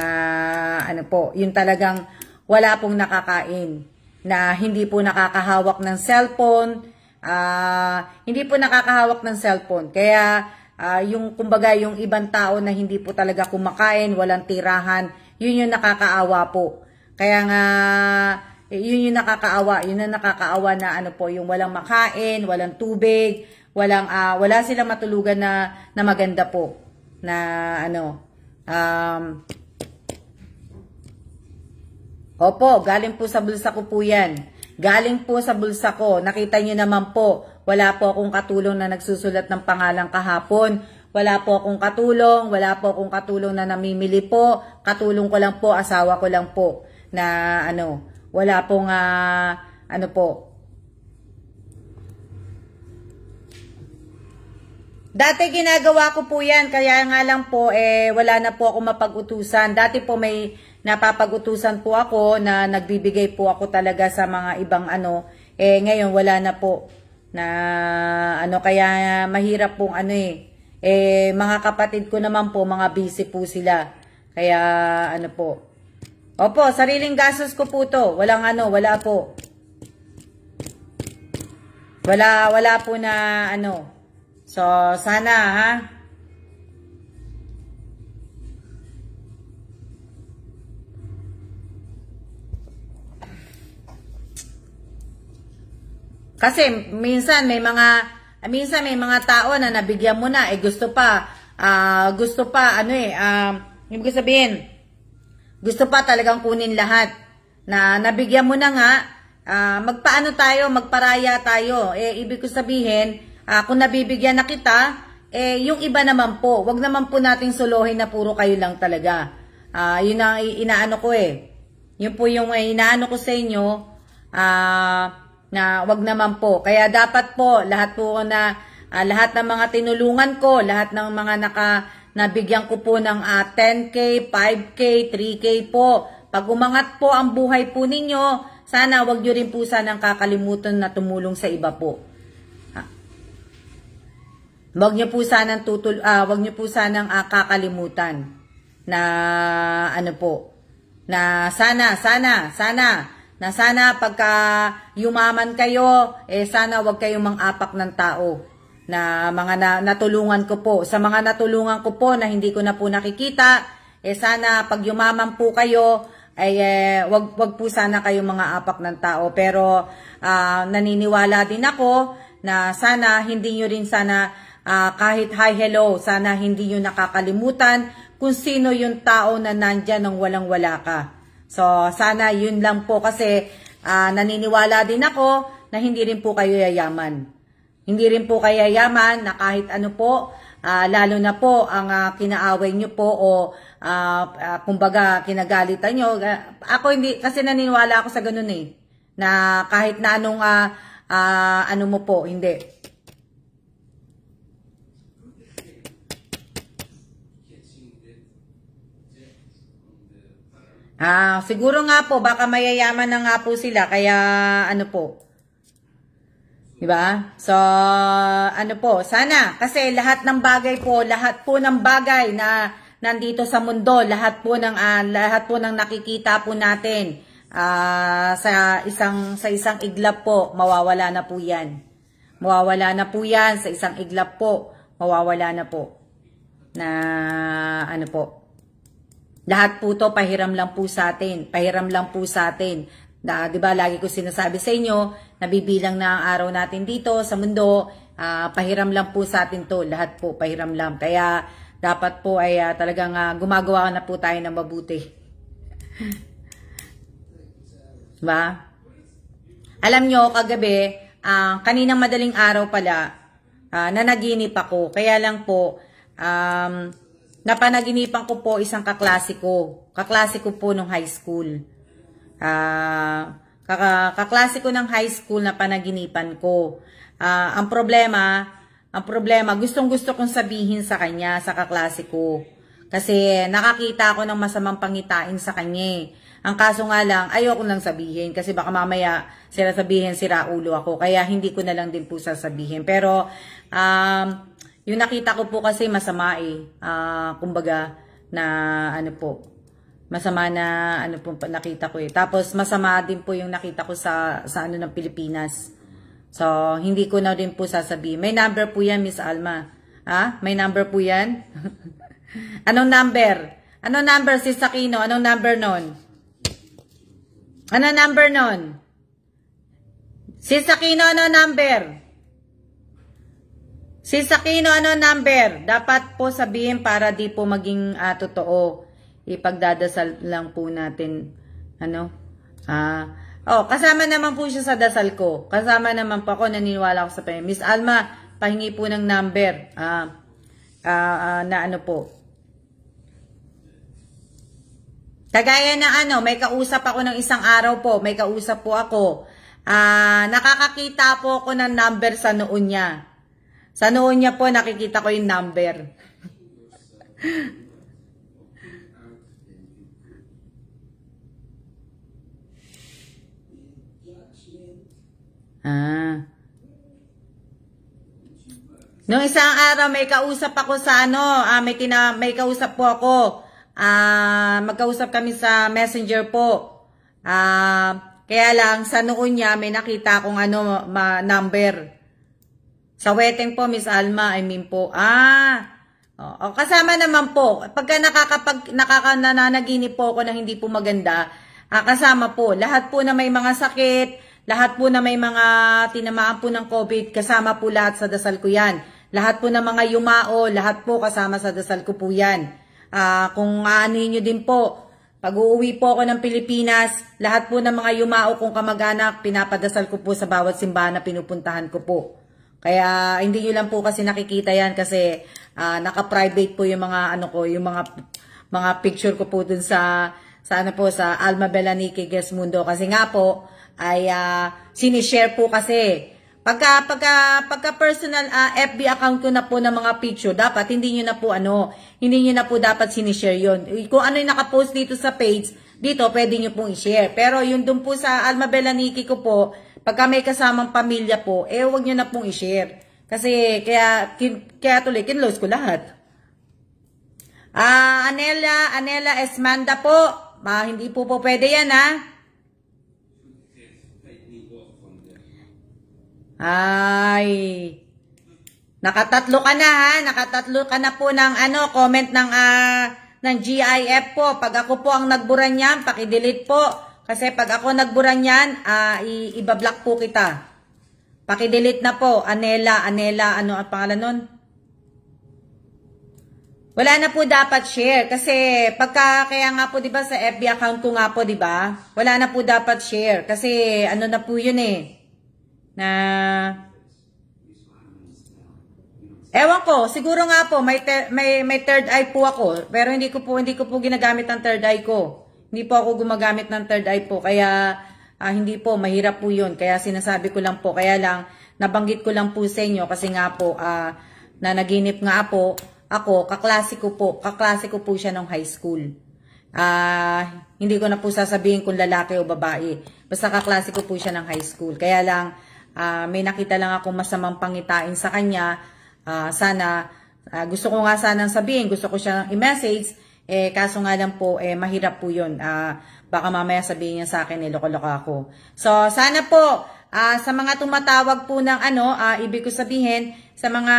yun talagang wala pong nakakain. Na hindi po nakakahawak ng cellphone. Hindi po nakakahawak ng cellphone. Kaya kumbaga yung ibang tao na hindi po talaga kumakain, walang tirahan, yun yung nakakaawa po. Kaya nga, yun yung nakakaawa. Yun ang nakakaawa na yung walang makain, walang tubig, wala silang matulugan na maganda po. Na opo, galing po sa bulsa ko po yan. Galing po sa bulsa ko. Nakita nyo naman po, wala po akong katulong na nagsusulat ng pangalan kahapon. Wala po akong katulong na namimili po. Katulong ko lang po, asawa ko lang po. Na Wala pong, ano po. Dati ginagawa ko po yan, kaya nga lang po, wala na po ako mapag-utusan. Dati po may napapag-utusan po ako na nagbibigay po ako talaga sa mga ibang ano. Ngayon wala na po. Na ano, kaya mahirap pong ano mga kapatid ko naman po, mga busy po sila. Kaya ano po. Opo, sariling gastos ko po to. Walang ano, wala po. Wala po na ano. So, sana ha. Kasi minsan may mga tao na nabigyan mo na gusto pa ibig sabihin gusto pa talagang kunin lahat. Na nabigyan mo na nga, magparaya tayo. Ibig ko sabihin, kung nabibigyan na kita, yung iba naman po, wag naman po nating solohin na puro kayo lang talaga. Yun ang inaano ko Yun po yung inaano ko sa inyo, na wag naman po. Kaya dapat po, lahat ng mga tinulungan ko, lahat ng mga nabigyan ko po ng 10K, 5K, 3K po. Pag umangat po ang buhay po ninyo, sana wag nyo rin po sanang kakalimutan na tumulong sa iba po. Wag nyo po sanang kakalimutan na ano po, na sana pagka yumaman kayo, sana wag kayong mang-apak ng tao na mga natulungan ko po. Sa mga natulungan ko po na hindi ko na po nakikita, sana pag yumaman po kayo, wag po sana kayong mga apak ng tao. Pero naniniwala din ako na sana hindi nyo rin sana kahit hi hello, sana hindi nyo nakakalimutan kung sino yung tao na nandyan nang walang-wala ka. So sana yun lang po, kasi naniniwala din ako na hindi rin po kayo yayaman. Hindi rin po kayo yayaman na kahit ano po, lalo na po ang kinaaway nyo po o kumbaga kinagalitan nyo. Ako hindi, kasi naniniwala ako sa ganun na kahit na anong ano mo po, hindi. Siguro nga po, baka mayayaman na nga po sila, kaya ano po. Diba? So, ano po, sana, kasi lahat ng bagay po, lahat po ng bagay na nandito sa mundo, lahat po ng nakikita po natin, sa isang iglap po, mawawala na po yan. Mawawala na po yan, sa isang iglap po, mawawala na po. Na, ano po, lahat po to pahiram lang po sa atin. Pahiram lang po sa atin. Diba, lagi ko sinasabi sa inyo, nabibilang na ang araw natin dito sa mundo, pahiram lang po sa atin to. Lahat po, pahiram lang. Kaya, dapat po ay talagang gumagawa na po tayo ng mabuti. Diba? Alam nyo, kagabi, kaninang madaling araw pala, nanaginip ako. Kaya lang po, napanaginipan ko po isang kaklasiko. Kaklasiko po nung high school. Kaklasiko ng high school na panaginipan ko. Ang problema, gustong-gusto kong sabihin sa kanya, sa kaklasiko. Kasi nakakita ako ng masamang pangitain sa kanya. Ang kaso nga lang, ayoko nang sabihin. Kasi baka mamaya sila sabihin, sira ulo ako. Kaya hindi ko na lang din po sasabihin. Pero, yung nakita ko po kasi masama kumbaga na ano po, masama na ano po nakita ko Tapos masama din po yung nakita ko sa ano ng Pilipinas. So hindi ko na din po sasabihin. May number po yan, Miss Alma. May number po yan? Anong number? Anong number, si Sakino? Anong number nun? Anong number nun? Si Sakino, anong number? Si Sakino, ano number? Dapat po sabihin para di po maging totoo. Ipagdadasal lang po natin. Ano? Kasama naman po siya sa dasal ko. Kasama naman po ako, naniniwala ko sa panya. Miss Alma, pahingi po ng number. Na ano po. Kagaya na ano, may kausap ako ng isang araw po, may kausap po ako. Nakakakita po ako ng number sa noon niya. Sa noon niya po, nakikita ko yung number. Noong isang araw, may kausap ako sa ano, may kausap po ako. Magkausap kami sa messenger po. Kaya lang, sa noon niya, may nakita akong ano, number. Sa wedding po, Miss Alma, I mean po. Kasama naman po. Pagka nananaginip po ako na hindi po maganda, kasama po. Lahat po na may mga sakit, lahat po na may mga tinamaan po ng COVID, kasama po lahat sa dasal ko yan. Lahat po na mga yumao, lahat po kasama sa dasal ko po yan. Kung aanuhin nyo din po, pag uuwi po ako ng Pilipinas, lahat po ng mga yumao kong kamag-anak, pinapadasal ko po sa bawat simbahan na pinupuntahan ko po. Kaya hindi nyo lang po kasi nakikita yan kasi naka-private po yung mga ano ko, yung mga picture ko po dun sa ano po, sa Alma Belanike Gesmundo. Kasi nga po, ay sinishare po kasi. Pagka personal FB account ko na po ng mga picture, dapat hindi nyo na po hindi nyo na po dapat sinishare yun. Kung ano yung nakapost dito sa page, dito pwede nyo pong i-share. Pero yung dun po sa Alma Belanike ko po, pagka may kasamang pamilya po, wag nyo na pong i-share. Kasi kaya tuloy, kinlose ko lahat. Anela Esmanda po, hindi po pwede yan Ay, nakatatlo ka na nakatatlo ka na po ng comment ng GIF po. Pag ako po ang nagbura niyan, paki-delete po. Kasi pag ako nagbura niyan, ibablock po kita. Paki-delete na po. Anela, ano ang pangalan nun? Wala na po dapat share kasi kaya nga po 'di ba sa FB account ko nga po 'di ba? Wala na po dapat share kasi ano na po 'yun na ewan ko, siguro nga po may third eye po ako, pero hindi ko po ginagamit ang third eye ko. Hindi po ako gumagamit ng third eye po, kaya hindi po mahirap po 'yun. Kaya sinasabi ko lang po, kaya lang nabanggit ko lang po sa inyo kasi nga po na naginip nga po ako, kaklase ko po siya nung high school. Hindi ko na po sasabihin kung lalaki o babae. Basta kaklase ko po siya ng high school. Kaya lang may nakita lang akong masamang pangitain sa kanya. Sana, gusto ko nga sanang sabihin, gusto ko siyang i-message, kaso nga lang po, mahirap po yun. Baka mamaya sabihin niya sa akin, loko-loko ako. So, sana po, sa mga tumatawag po ng ibig ko sabihin, sa mga,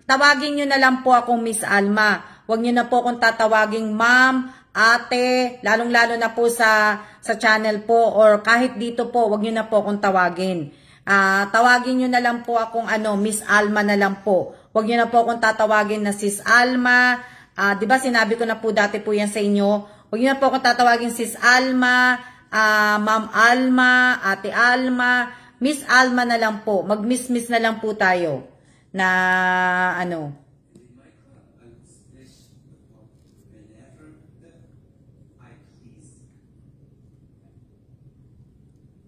tawagin nyo na lang po akong Miss Alma. Huwag nyo na po akong tatawaging ma'am, ate, lalong-lalo na po sa channel po, or kahit dito po, huwag nyo na po akong tawagin. Tawagin nyo na lang po akong Miss Alma na lang po. Huwag nyo na po akong tatawagin na Sis Alma. Diba sinabi ko na po dati po yan sa inyo. Huwag nyo na po akong tatawagin Sis Alma, Ma'am Alma, Ate Alma. Miss Alma na lang po. Mag-miss-miss na lang po tayo. Na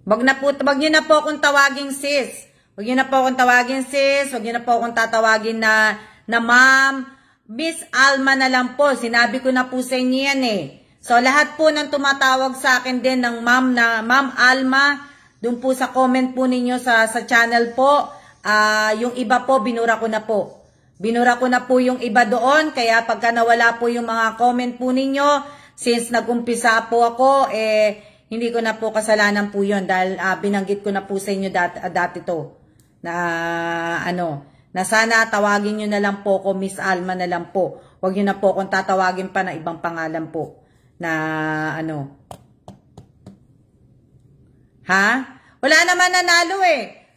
Wag nyo na po akong tawagin sis. Wag nyo na po akong tawagin sis. Wag nyo na po akong tatawagin na ma'am. Miss Alma na lang po. Sinabi ko na po sa inyo yan So, lahat po ng tumatawag sa akin din ng Ma'am Alma, dun po sa comment po ninyo sa channel po, yung iba po, binura ko na po. Binura ko na po yung iba doon, kaya pagka nawala po yung mga comment po ninyo, since nag-umpisa po ako, hindi ko na po kasalanan po yun dahil binanggit ko na po sa inyo dati to na na sana tawagin nyo na lang po ko Miss Alma na lang po. Huwag nyo na po kung tatawagin pa na ibang pangalan po na Ha? Wala naman nanalo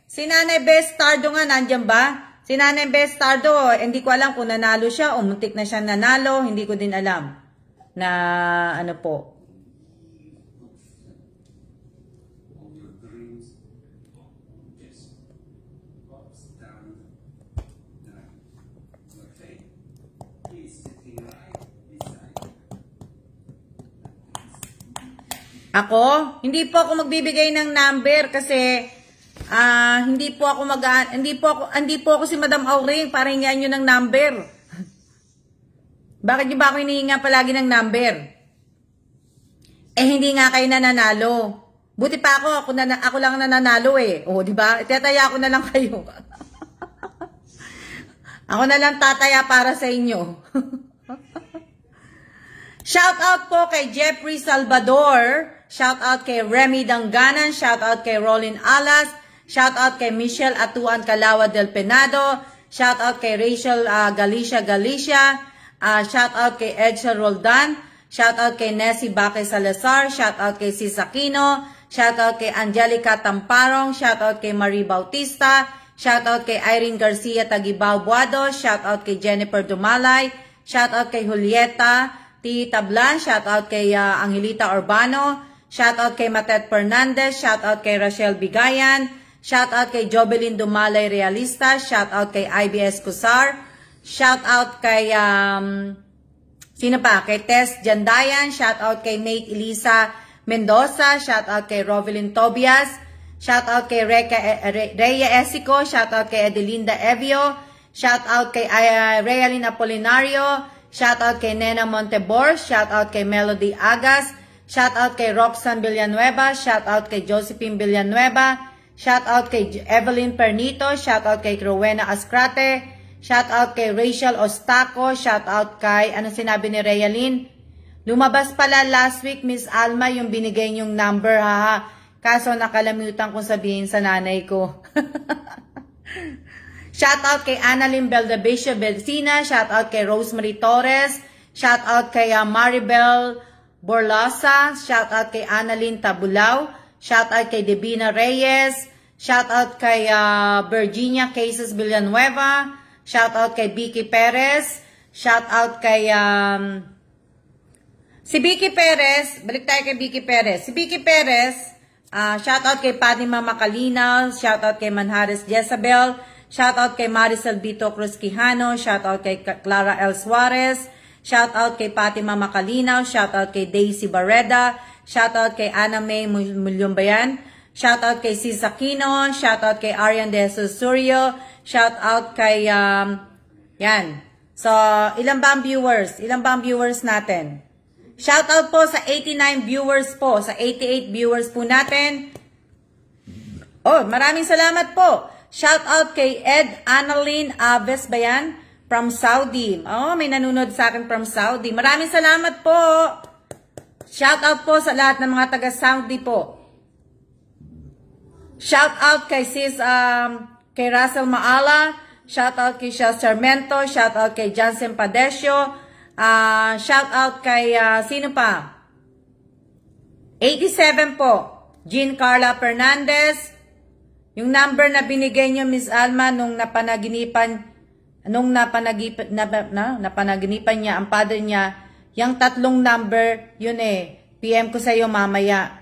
Si Nanay Bestardo nga, nandyan ba? Si Nanay Bestardo, hindi ko alam kung nanalo siya o muntik na siya nanalo, hindi ko din alam na po. Ako? Hindi po ako magbibigay ng number kasi hindi po ako si Madam Auring para hingian nyo ng number. Bakit nyo ba ako hinihinga palagi ng number? Hindi nga kayo nananalo. Buti pa ako lang nananalo eh. O, di ba? Itataya ko na lang kayo. Ako na lang tataya para sa inyo. Shout out po kay Jeffrey Salvador. Shout out kay Remy Danganan. Shout out kay Rolin Alas. Shout out kay Michelle Atuan Calawa del Penado. Shout out kay Rachel Galicia. Shout out kay Edsel Roldan. Shout out kay Nessie Baque Salazar. Shout out kay Sis Aquino. Shout out kay Angelica Tamparong. Shout out kay Marie Bautista. Shout out kay Irene Garcia Tagibao Buado. Shout out kay Jennifer Dumalay. Shout out kay Julieta T. Tablan. Shout out kay Angelita Urbano. Shout out kay Matet Fernandez. Shout out kay Rachel Bigayan. Shout out kay Jobelin Dumalay Realista. Shout out kay IBS Cusar. Shout out kay sino pa? Kay Tess Jandayan. Shout out kay Mate Elisa Mendoza. Shout out kay Rovelyn Tobias. Shout out kay Rhea Esico. Shout out kay Adelinda Evio. Shout out kay Realin Apolinario. Shout out kay Nena Montebor. Shout out kay Melody Agas. Shout out kay Roxanne Villanueva. Shout out kay Josephine Villanueva. Shout out kay Evelyn Pernito. Shout out kay Rowena Ascrate. Shout out kay Rachel Ostaco. Shout out kay, ano sinabi ni Realin? Lumabas pala last week, Miss Alma, yung binigay niyong number, haha. Kaso nakalamutan kong sabihin sa nanay ko. Shout out kay Annalyn Beldavicio Belsina. Shout out kay Rosemary Torres. Shout out kay Maribel Borlasa. Shout out kay Annalyn Tabulao. Shout out kay Devina Reyes. Shout out kay Virginia Cases Villanueva. Shout out kay Vicky Perez. Shout out kay si Vicky Perez. Balik tayo kay Vicky Perez. Si Vicky Perez, shout out kay Fatima Macalina. Shout out kay Manhares Jezabel. Shout out kay Maricel Vito Cruz Quijano. Shout out kay Clara L. Suarez. Shout out kay Fatima Macalina. Shout out kay Daisy Barreda. Shout out kay Ana May Mulyumbayan. Shout out kay Sis Aquino. Shout out kay Arian De Susurio. Shout out kay yan. So, ilan ba ang viewers? Ilan ba ang viewers natin? Shout out po sa 89 viewers po, sa 88 viewers po natin. Oh, maraming salamat po. Shout out kay Ed Annalyn Aves ba yan? From Saudi. Oh, may nanonood sa akin from Saudi. Maraming salamat po. Shout out po sa lahat ng mga taga Saudi po. Shout out kay sis kay Russell Maala. Shout out kay Shel Sarmento. Shout out kay Jansen Padesio. Shout out kay sino pa? 87 po. Jean Carla Fernandez. Yung number na binigay niyo, Miss Alma, nung napanaginipan niya ang padre niya, yung tatlong number, yun PM ko sa iyo mamaya.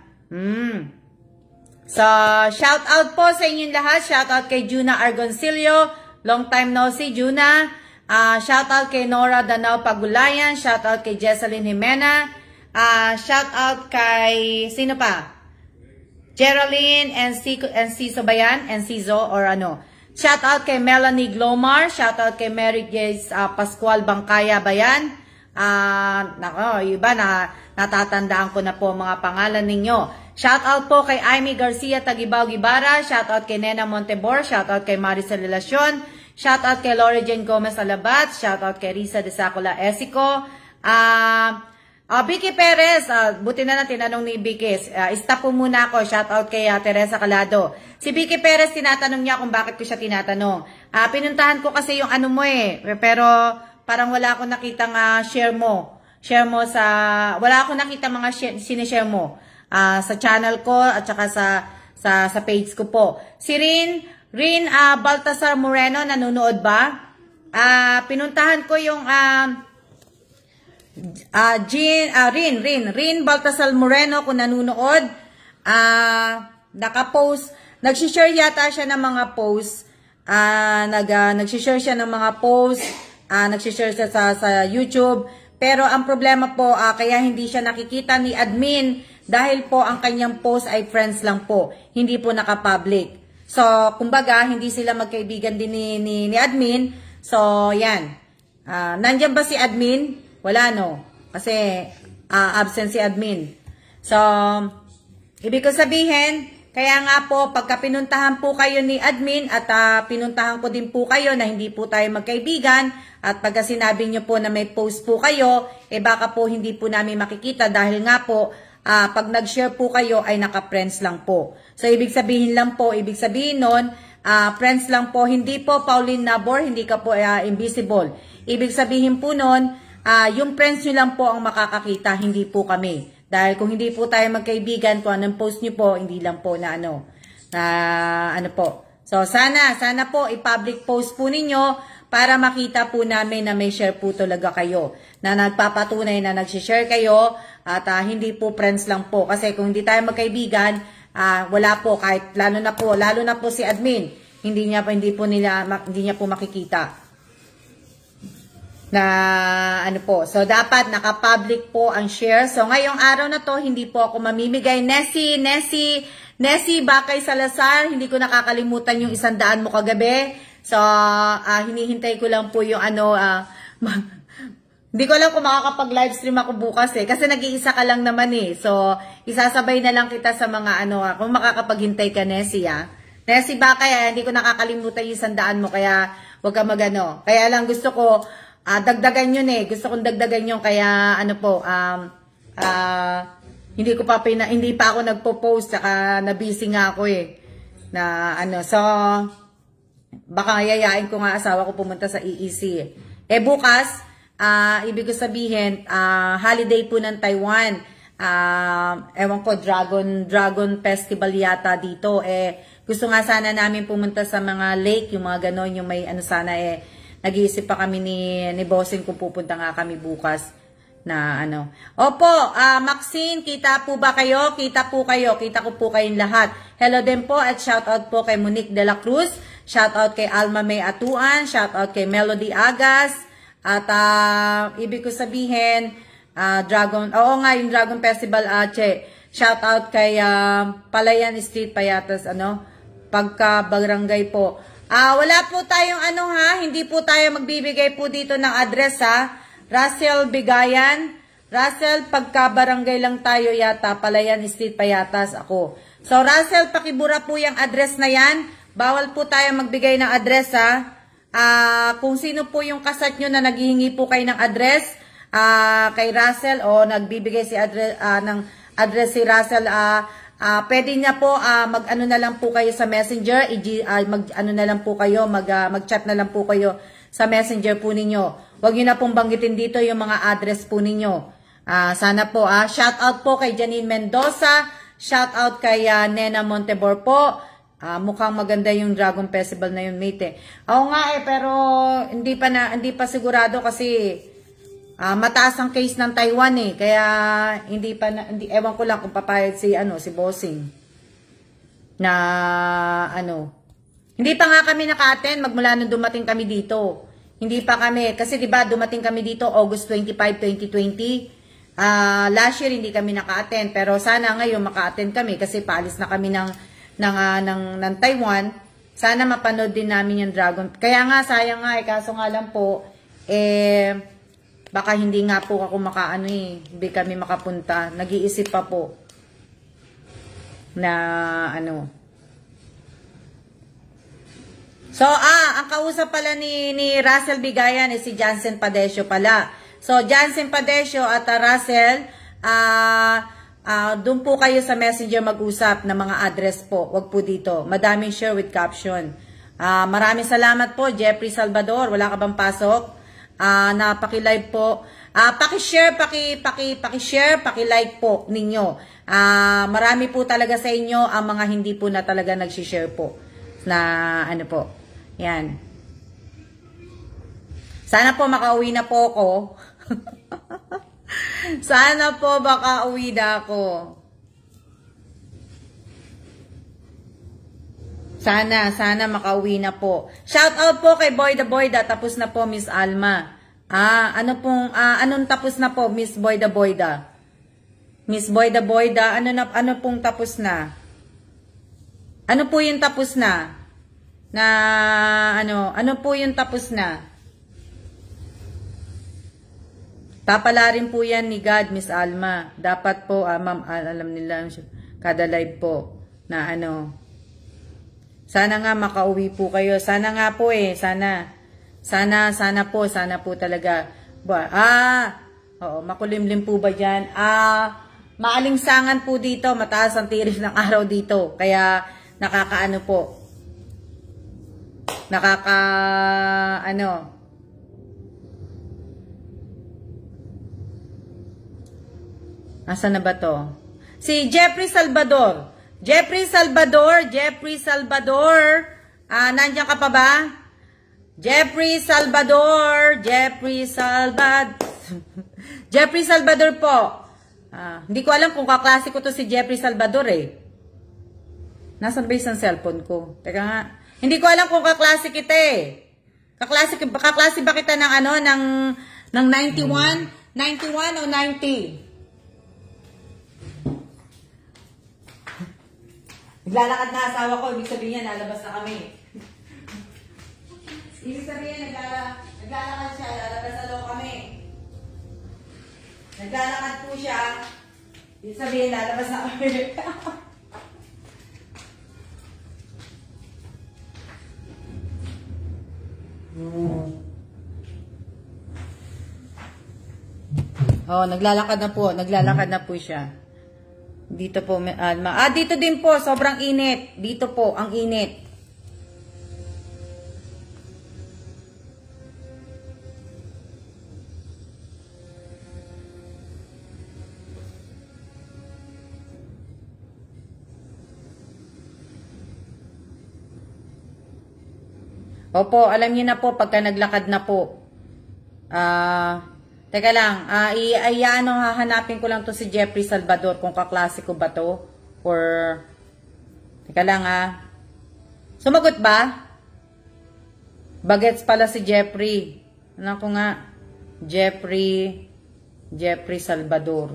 So, shout out po sa inyong lahat. Shout out kay Juna Argoncillo. Long time no see, Juna. Shout out kay Nora Danao Pagulayan. Shout out kay Jesseline Jimena. Shout out kay sino pa? Geraldine Enciso ba yan? Enciso or ano? Shout out kay Melanie Glomar. Shout out kay Mary Grace Pascual Bangkaya ba yan? Nako, iba na natatandaan ko na po mga pangalan ninyo. Shout out po kay Amy Garcia Tagibao Gibara. Shout out kay Nena Montebor. Shout out kay Maricel Relacion. Shout out kay Lori Jane Gomez Alabat. Shout out kay Risa de Sacula Esico. Vicky Perez. Buti na lang tinanong ni Vicky. Stop po muna ako. Shout out kay Teresa Calado. Si Vicky Perez, tinatanong niya kung bakit ko siya tinatanong. Pinuntahan ko kasi yung ano mo pero parang wala akong nakitang share mo. Share mo sa, wala akong nakita mga sinishare mo. Sa channel ko at saka sa page ko po. Si Rin Baltasar Moreno, nanonood ba? Pinuntahan ko yung Rin Baltasar Moreno kung nanonood. Naka-post, nag-share yata siya ng mga posts. Nag-share siya ng mga posts. Nag-share siya sa YouTube. Pero ang problema po, kaya hindi siya nakikita ni admin Dahil po ang kanyang post ay friends lang po, hindi po naka-public. So, kumbaga, hindi sila magkaibigan din ni admin. So, yan. Nandyan ba si admin? Wala, no? Kasi, absent si admin. So, ibig ko sabihin, kaya nga po, pagka pinuntahan po kayo ni admin at pinuntahan ko din po kayo na hindi po tayo magkaibigan at pagka sinabi nyo po na may post po kayo, baka po hindi po namin makikita dahil nga po, pag nag-share po kayo ay naka-friends lang po. So, ibig sabihin nun, friends lang po, hindi po Pauline Nabor, hindi ka po invisible. Ibig sabihin po nun, yung friends nyo lang po ang makakakita, hindi po kami. Dahil kung hindi po tayo magkaibigan, kung anong post nyo po, hindi lang po na ano po. So, sana po i-public post po ninyo para makita po namin na may share po talaga kayo. Na nagpapatunay na nag-share kayo at hindi po friends lang po. Kasi kung hindi tayo magkaibigan, wala po kahit lalo na po si admin, hindi niya po makikita. Na ano po. So, dapat naka-public po ang share. So, ngayong araw na to, hindi po ako mamimigay. Nessie Bakay Salazar, hindi ko nakakalimutan yung 100 mo kagabi. So, hinihintay ko lang po yung hindi ko alam kung makakapag-livestream ako bukas kasi nag-iisa ka lang naman So, isasabay na lang kita sa mga kung makakapaghintay ka, Nessie Nessie Bakay, hindi ko nakakalimutan yung 100 mo, kaya wag ka magano. Kaya lang gusto ko, dagdagan yun Gusto kong dagdagan yun kaya hindi pa ako nagpo-post saka na-busy nga ako So baka yayain ko nga asawa ko pumunta sa EEC. Bukas, ibig ko sabihin, holiday po ng Taiwan. Ewan ko, Dragon Festival yata dito. Gusto nga sana namin pumunta sa mga lake, yung mga ganon, yung may nag-iisip pa kami ni Bossing kung pupunta nga kami bukas na Opo, Maxine, kita po ba kayo? Kita po kayo. Kita ko po kayong lahat. Hello din po at shoutout po kay Monique de la Cruz. Shoutout kay Alma May Atuan. Shoutout kay Melody Agas. At ibig ko sabihin, yung Dragon Festival Shoutout kay Palayan Street Payatas, pagka barangay po. Wala po tayong hindi po tayo magbibigay po dito ng address Russell Bigayan. Russell, pagka barangay lang tayo yata, Palayan Street Payatas ako. So Russell, pakibura po yung address na yan. Bawal po tayo magbigay ng address kung sino po yung kasat nyo na naghihingi po kayo ng address kay Russell o nagbibigay ng address si Russell, pwede niya po mag-ano na lang po kayo sa Messenger, mag-ano na lang po kayo, mag-chat na lang po kayo sa Messenger po ninyo. Huwag niyo na pong banggitin dito yung mga address po ninyo. Sana po, shout out po kay Janine Mendoza, shout out kay Nena Montebor po. Mukhang maganda yung Dragon Festival na yun, mate. Oo nga pero hindi pa sigurado kasi mataas ang case ng Taiwan kaya ewan ko lang kung papayag si Bossing na hindi pa nga kami naka-attend magmula nung dumating kami dito. Hindi pa kami kasi 'di ba dumating kami dito August 25, 2020. Last year hindi kami naka-attend pero sana ngayon maka-attend kami kasi paalis na kami ng Taiwan. Sana mapanood din namin yung Dragon. Kaya nga sayang nga kaso nga lang po baka hindi nga po ako hindi kami makapunta. Nag-iisip pa po na So, ang kausap pala ni Russell Bigayan si Jansen Padesio pala. So, Jansen Padesio at Russell, doon po kayo sa Messenger mag-usap ng mga address po. Wag po dito. Madaming share with caption. Maraming salamat po, Jeffrey Salvador. Wala ka bang pasok? Na paki-live po. Paki-share, paki-share, paki-like po ninyo. Marami po talaga sa inyo ang mga hindi po na talaga nag-share po. Na po. Yan. Sana po makauwi na po ako. Sana po makauwi na ako. Sana makauwi na po. Shout out po kay Boyda. Tapos na po, Miss Alma. Anong tapos na po, Miss Boyda? Miss Boyda Boyda, ano pong tapos na? Ano po yung tapos na? Na ano po yung tapos na? Papalarin po yan ni God, Miss Alma. Dapat po, ma'am, alam nila, kada live po, na ano. Sana nga makauwi po kayo. Sana nga po sana po talaga. Oo, makulimlim po ba dyan? Maalingsangan po dito, mataas ang tiris ng araw dito. Kaya, nakakaano po. Asan na ba to? Si Jeffrey Salvador. Jeffrey Salvador. Nandiyan ka pa ba? Jeffrey Salvador po. Hindi ko alam kung kaklase ko to si Jeffrey Salvador eh. Nasaan ba isang cellphone ko? Teka nga. Hindi ko alam kung kaklase kita eh. Kaklase ba kita ng ng 91? 91 o 90? Naglalakad na asawa ko, ibig sabihin yan, lalabas na kami. Ibig sabihin, naglalakad siya, lalabas na daw kami. Naglalakad po siya, ibig sabihin, lalabas na kami. Naglalakad na po siya. Dito po, Alma. Dito din po, sobrang init. Dito po, ang init. Opo, alam niyo na po, pagka naglakad na po. Teka lang, hahanapin ko lang to si Jeffrey Salvador kung kaklase ko ba to or teka lang sumagot ba? Bagets pala si Jeffrey. Ano ko nga? Jeffrey Salvador.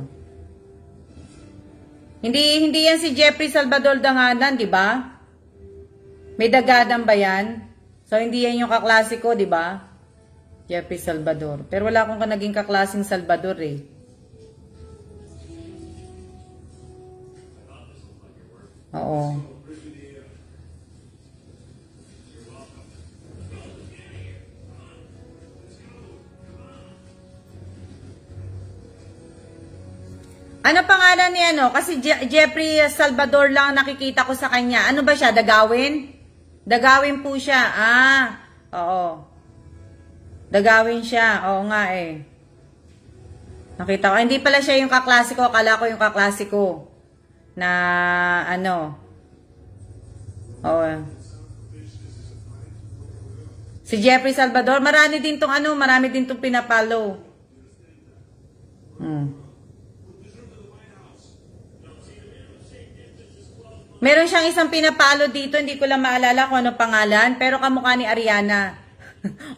Hindi yan si Jeffrey Salvador danganan, di ba? May dagadan ba yan? So hindi yan yung kaklase ko, di ba? Jeffrey Salvador. Pero wala akong naging kaklaseng Salvador eh. Oo. Ano pangalan ni Kasi Jeffrey Salvador lang nakikita ko sa kanya. Ano ba siya? Dagawin? Dagawin po siya. Oo. Dagawin siya. Oo nga eh. Nakita ko. Hindi pala siya yung kaklase ko. Akala ko yung kaklase ko. Na Oo. Si Jeffrey Salvador. Marami din tong pinapalo. Meron siyang isang pinapalo dito. Hindi ko lang maalala kung ano pangalan. Pero kamukha ni Ariana.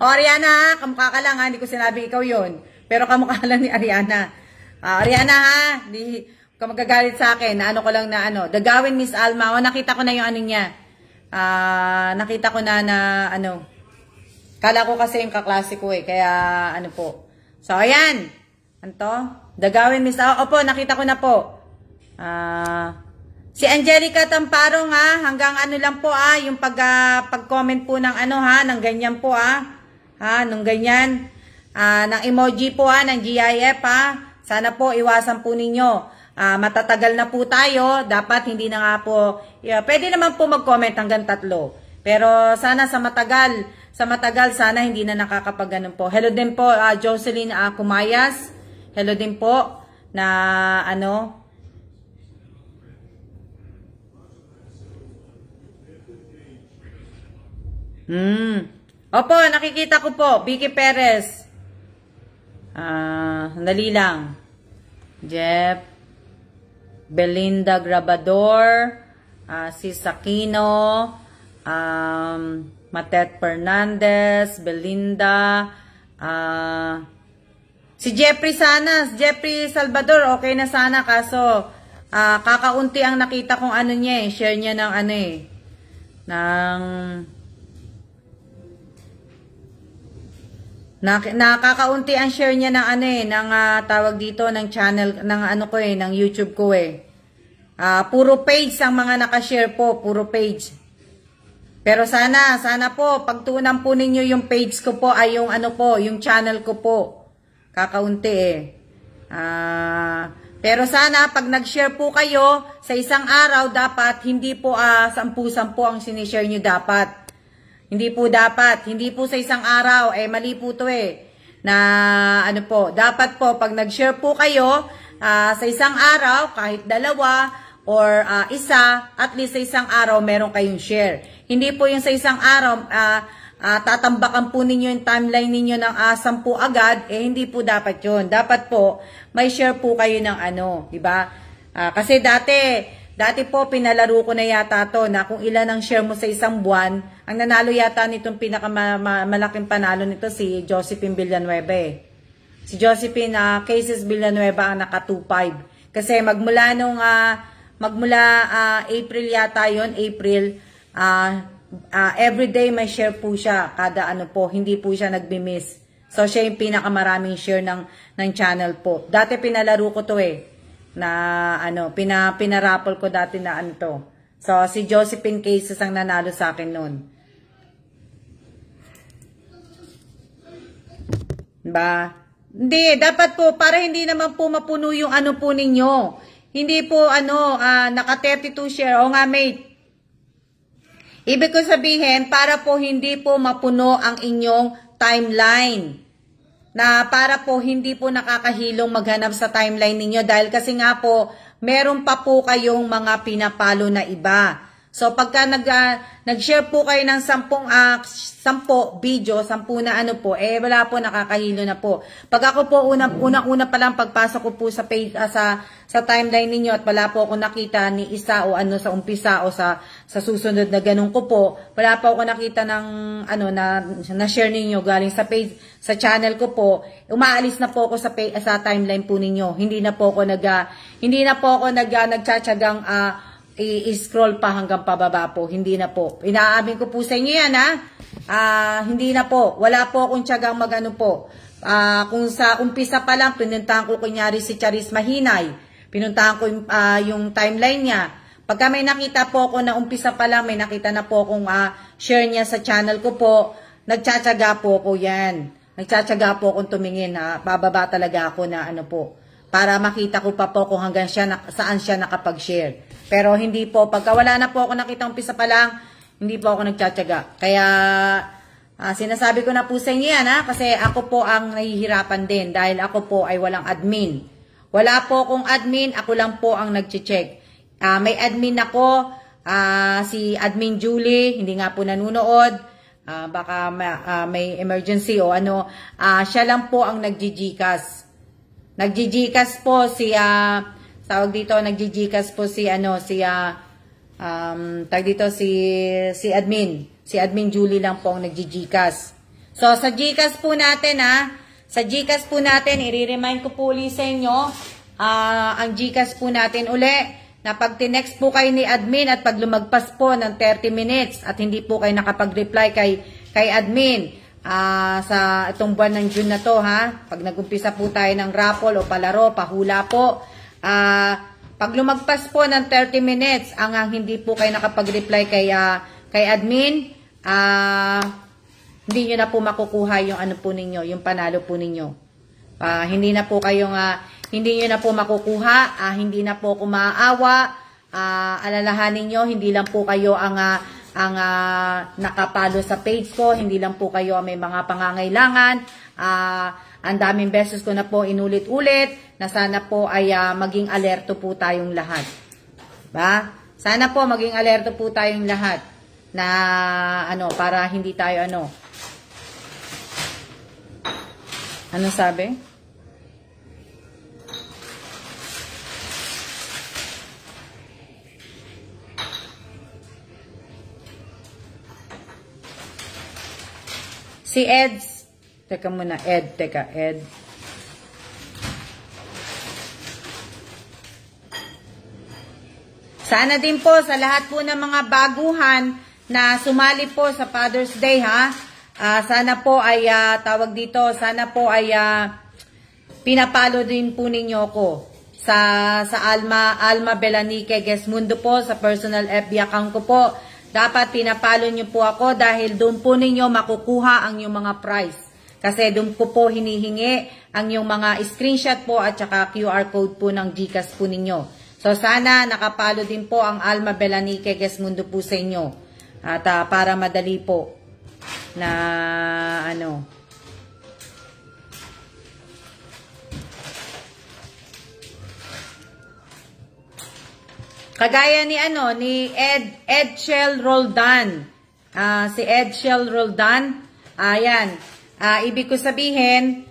Ariana, kamukha ka lang hindi ko sinabi ikaw yon. Pero kamukha lang ni Ariana. Ariana hindi ka magagalit sa akin, ko lang na Dagawin Miss Alma, nakita ko na yung niya. Nakita ko na kala ko kasi yung kaklase ko eh, kaya po. So, ayan. Dagawin Miss Alma, opo, nakita ko na po. Si Angelica Tamparong hanggang lang po yung pag-comment po ng ng ganyan po nung ganyan ng emoji po ng GIF sana po iwasan po ninyo. Matatagal na po tayo, dapat hindi na nga po pwede naman po mag-comment hanggang 3. Pero sana sa matagal sana hindi na nakakapag-ganun po. Hello din po Jocelyn Kumayas. Hello din po na Opo, nakikita ko po. Vicky Perez. Sandali lang. Jeff. Belinda Grabador. Si Sakino. Matet Fernandez. Belinda. Si Jeffrey sana, Jeffrey Salvador, okay na sana. Kaso, kakaunti ang nakita kong ano niya eh. Share niya ng ano eh. Nakakaunti ang share niya ng ano eh. Ng tawag dito, ng channel, ng ano ko eh, ng YouTube ko eh. Puro page ang mga nakashare po. Puro page. Pero sana po, pagtuunan po ninyo yung page ko po, ay yung ano po, yung channel ko po. Kakaunti eh. Pero sana, pag nag-share po kayo, sa isang araw, dapat, hindi po 10-10 ang sinishare nyo dapat. Hindi po dapat. Hindi po sa isang araw. Mali po to eh. Na, ano po, dapat po, pag nag-share po kayo, sa isang araw, kahit dalawa, or isa, at least sa isang araw, meron kayong share. Hindi po yung sa isang araw, tatambakan po ninyo yung timeline ninyo ng 10 agad, hindi po dapat yun. Dapat po, may share po kayo ng ano, diba? Kasi dati po, pinalaro ko na yata to, na kung ilan ang share mo sa isang buwan, ang nanalo yata nitong pinakamalaking panalo nito, si Josephine Villanueva eh. Si Josephine Cases Villanueva ang naka 2.5. Kasi magmula April yata yon, April, everyday may share po siya, kada ano po, hindi po siya nagbi-miss. So, siya yung pinakamaraming share ng channel po. Dati pinalaro ko to eh, na ano, pinarapol ko dati na ano to. So, si Josephine Cases ang nanalo sa akin noon. Diba? Hindi, dapat po, para hindi naman po mapuno yung ano po ninyo. Hindi po, naka 32 share. O nga, mate. Ibig ko sabihin, para po hindi po mapuno ang inyong timeline. Na para po hindi po nakakahilong maghanap sa timeline ninyo. Dahil kasi nga po, meron pa po kayong mga pinapalo na iba. So, pagka nag-share po kayo ng 10 video, 10 na ano po, wala po, nakakahilo na po. Pag ako po, unang-una pa lang pagpasok ko po sa page, sa timeline ninyo at wala po ako nakita ni isa o ano sa umpisa o sa susunod na ganun ko po, wala po ako nakita ng ano na share ninyo galing sa page, sa channel ko po, umaalis na po ako sa timeline po ninyo. Hindi na po ako nagtsatsagang i-scroll pa hanggang pababa po. Hindi na po. Inaamin ko po sa inyo yan hindi na po. Wala po akong tiyagang magano po. Kung sa umpisa pa lang, pinuntahan ko kunyari si Charis Mahinay. Pinuntahan ko yung timeline niya. Pagka may nakita po ako na umpisa pa lang, may nakita na po akong share niya sa channel ko po, nagtsatsaga po ako yan. Nagtsatsaga po akong tumingin. Bababa talaga ako na ano po. Para makita ko pa po kung hanggang saan siya nakapag-share. Pero hindi po, pagka wala na po ako nakita umpisa pa lang, hindi po ako nagtsatsaga. Kaya, sinasabi ko na po sa inyo yan, kasi ako po ang nahihirapan din dahil ako po ay walang admin. Wala po akong admin, ako lang po ang nag-check. May admin ako, si Admin Julie, hindi nga po nanunood. Baka may emergency o ano. Siya lang po ang nag-GCash. Nag-GCash po si tawag dito, nag-GCash po si tawag dito si admin. Si Admin Julie lang po ang nag-GCash. So sa GCash po natin sa GCash po natin, i-remind ko po ulit sa inyo, ang GCash po natin uli, na pag tinext po kayo ni admin at pag lumagpas po ng 30 minutes at hindi po kayo nakapag-reply kay admin, sa itong buwan ng June na to pag nag-umpisa po tayo ng raffle o palaro, pahula po, pag lumagpas po ng 30 minutes ang hindi po kayo nakapag-reply kay admin, hindi nyo na po makukuha yung ano po ninyo, yung panalo po ninyo. Hindi na po kayong hindi nyo na po makukuha, hindi na po ako maaawa. Alalahanin nyo, hindi lang po kayo ang nakapalo sa page ko, hindi lang po kayo may mga pangangailangan. Ang daming beses ko na po inulit-ulit na sana po ay maging alerto po tayong lahat. Ba? Sana po maging alerto po tayong lahat na para hindi tayo ano sabi? Si Eds, teka muna, Ed. Sana din po sa lahat po ng mga baguhan na sumali po sa Father's Day, ha. Sana po ay tawag dito, sana po ay pinapalo din po ninyo ko sa Alma Belanique Gesmundo po, sa personal FB account ko po. Dapat pinapalo nyo po ako dahil doon po ninyo makukuha ang yung mga prize. Kasi doon po hinihingi ang yung mga screenshot po at saka QR code po ng GCash po ninyo. So sana nakapalo din po ang Alma Belanique Gesmundo po sa inyo. At para madali po na ano. Kagaya ni Ed Shell Roldan. Si Ed Shell Roldan. Ayan. Ibig ko sabihin,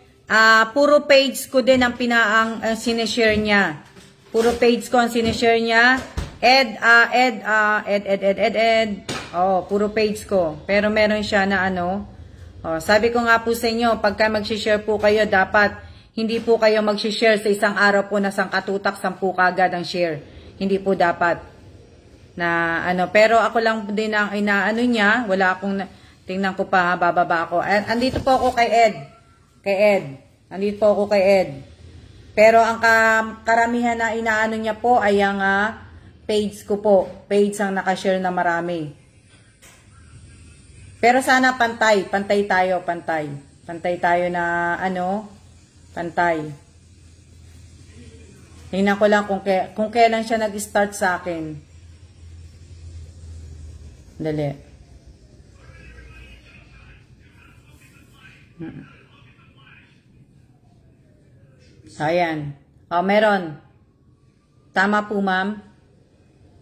puro page ko din ang sinishare niya. Puro page ko ang sinishare niya. Ed. Oh, puro page ko. Pero meron siya na ano. Oh, sabi ko nga po sa inyo, pagka mag-share po kayo, dapat hindi po kayo mag-share sa isang araw po na sangkatutak, 10 kagad ang share. Hindi po dapat na ano. Pero ako lang din ang inaano niya. Wala akong, tingnan ko pa, bababa ako. Andito po ako kay Ed. Andito po ako kay Ed. Pero ang karamihan na inaano niya po ay ang page ko po. Page ang nakashare na marami. Pero sana pantay tayo. Pantay tayo na ano, pantay. Tingnan ko lang kung kailan siya nag-start sa akin. Dali. Ayan. Meron. Tama po, ma'am.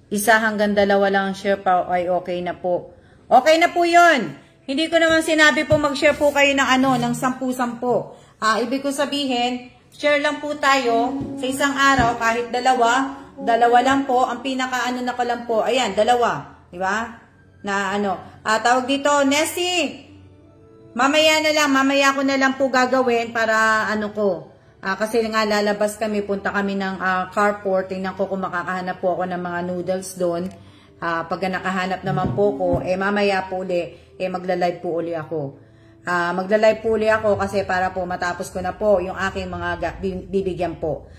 1 hanggang 2 lang share pa ay okay na po. Okay na po yun. Hindi ko naman sinabi po mag-share po kayo ng ano, ng 10-10. Ibig ko sabihin, share lang po tayo sa isang araw, kahit 2 lang po. Ang pinaka-ano na ko lang po, ayan, 2. Diba? Na ano, tawag dito, Nessie, mamaya ko na lang po gagawin para ano ko. Kasi nga lalabas kami, punta kami ng carport, tingnan ko kung makakahanap po ako ng mga noodles doon. Pag nakahanap naman po ko, mamaya po magla-live po uli ako. Magla-live po uli ako kasi para po matapos ko na po yung aking mga bibigyan po.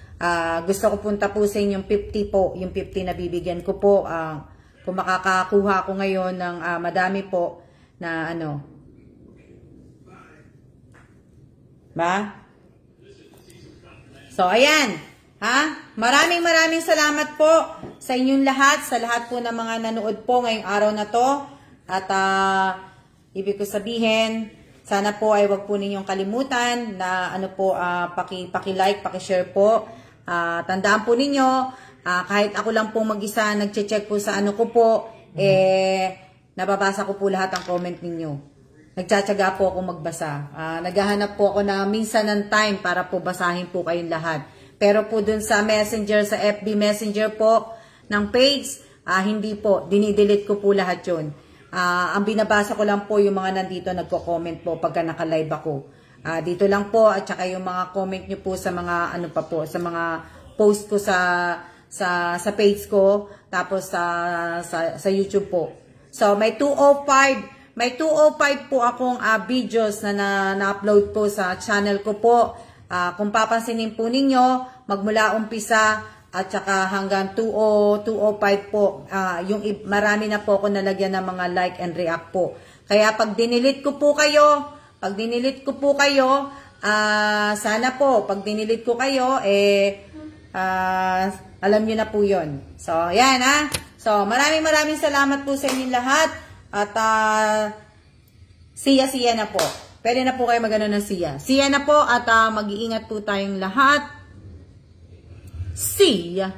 Gusto ko punta po sa inyong 50 po, yung 50 na bibigyan ko po. Kung makakakuha ko ngayon ng madami po na ano. Ba? So, ayan. Maraming salamat po sa inyong lahat, sa lahat po ng mga nanood po ngayong araw na to. At ibig ko sabihin, sana po ay wag po ninyong kalimutan na ano po, paki-like, paki-share po. Tandaan po ninyo, kahit ako lang po mag-isa nagche-check po sa ano ko po, nababasa ko po lahat ang comment ninyo. Nagtsatsaga po ako magbasa. Naghahanap po ako na minsan ng time para po basahin po kayong lahat. Pero po dun sa messenger, sa FB messenger po ng page, hindi po, dinidelete ko po lahat yun. Ang binabasa ko lang po yung mga nandito nagko-comment po pagka naka-live ako. Dito lang po at saka yung mga comment nyo po sa mga ano pa po, sa mga post ko sa page ko, tapos sa YouTube po. So may 205 po akong videos na na-upload po sa channel ko po. Kung papansinin po ninyo, magmula umpisa at saka hanggang 205 po, marami na po ako nalagyan ng mga like and react po. Kaya pag dinilit ko po kayo, sana po, pag dinilit ko kayo, alam nyo na po yun. So, yan So, maraming salamat po sa inyong lahat. At, siya na po. Pwede na po kayo magano ng siya. Siya na po at mag-iingat po tayong lahat. See ya!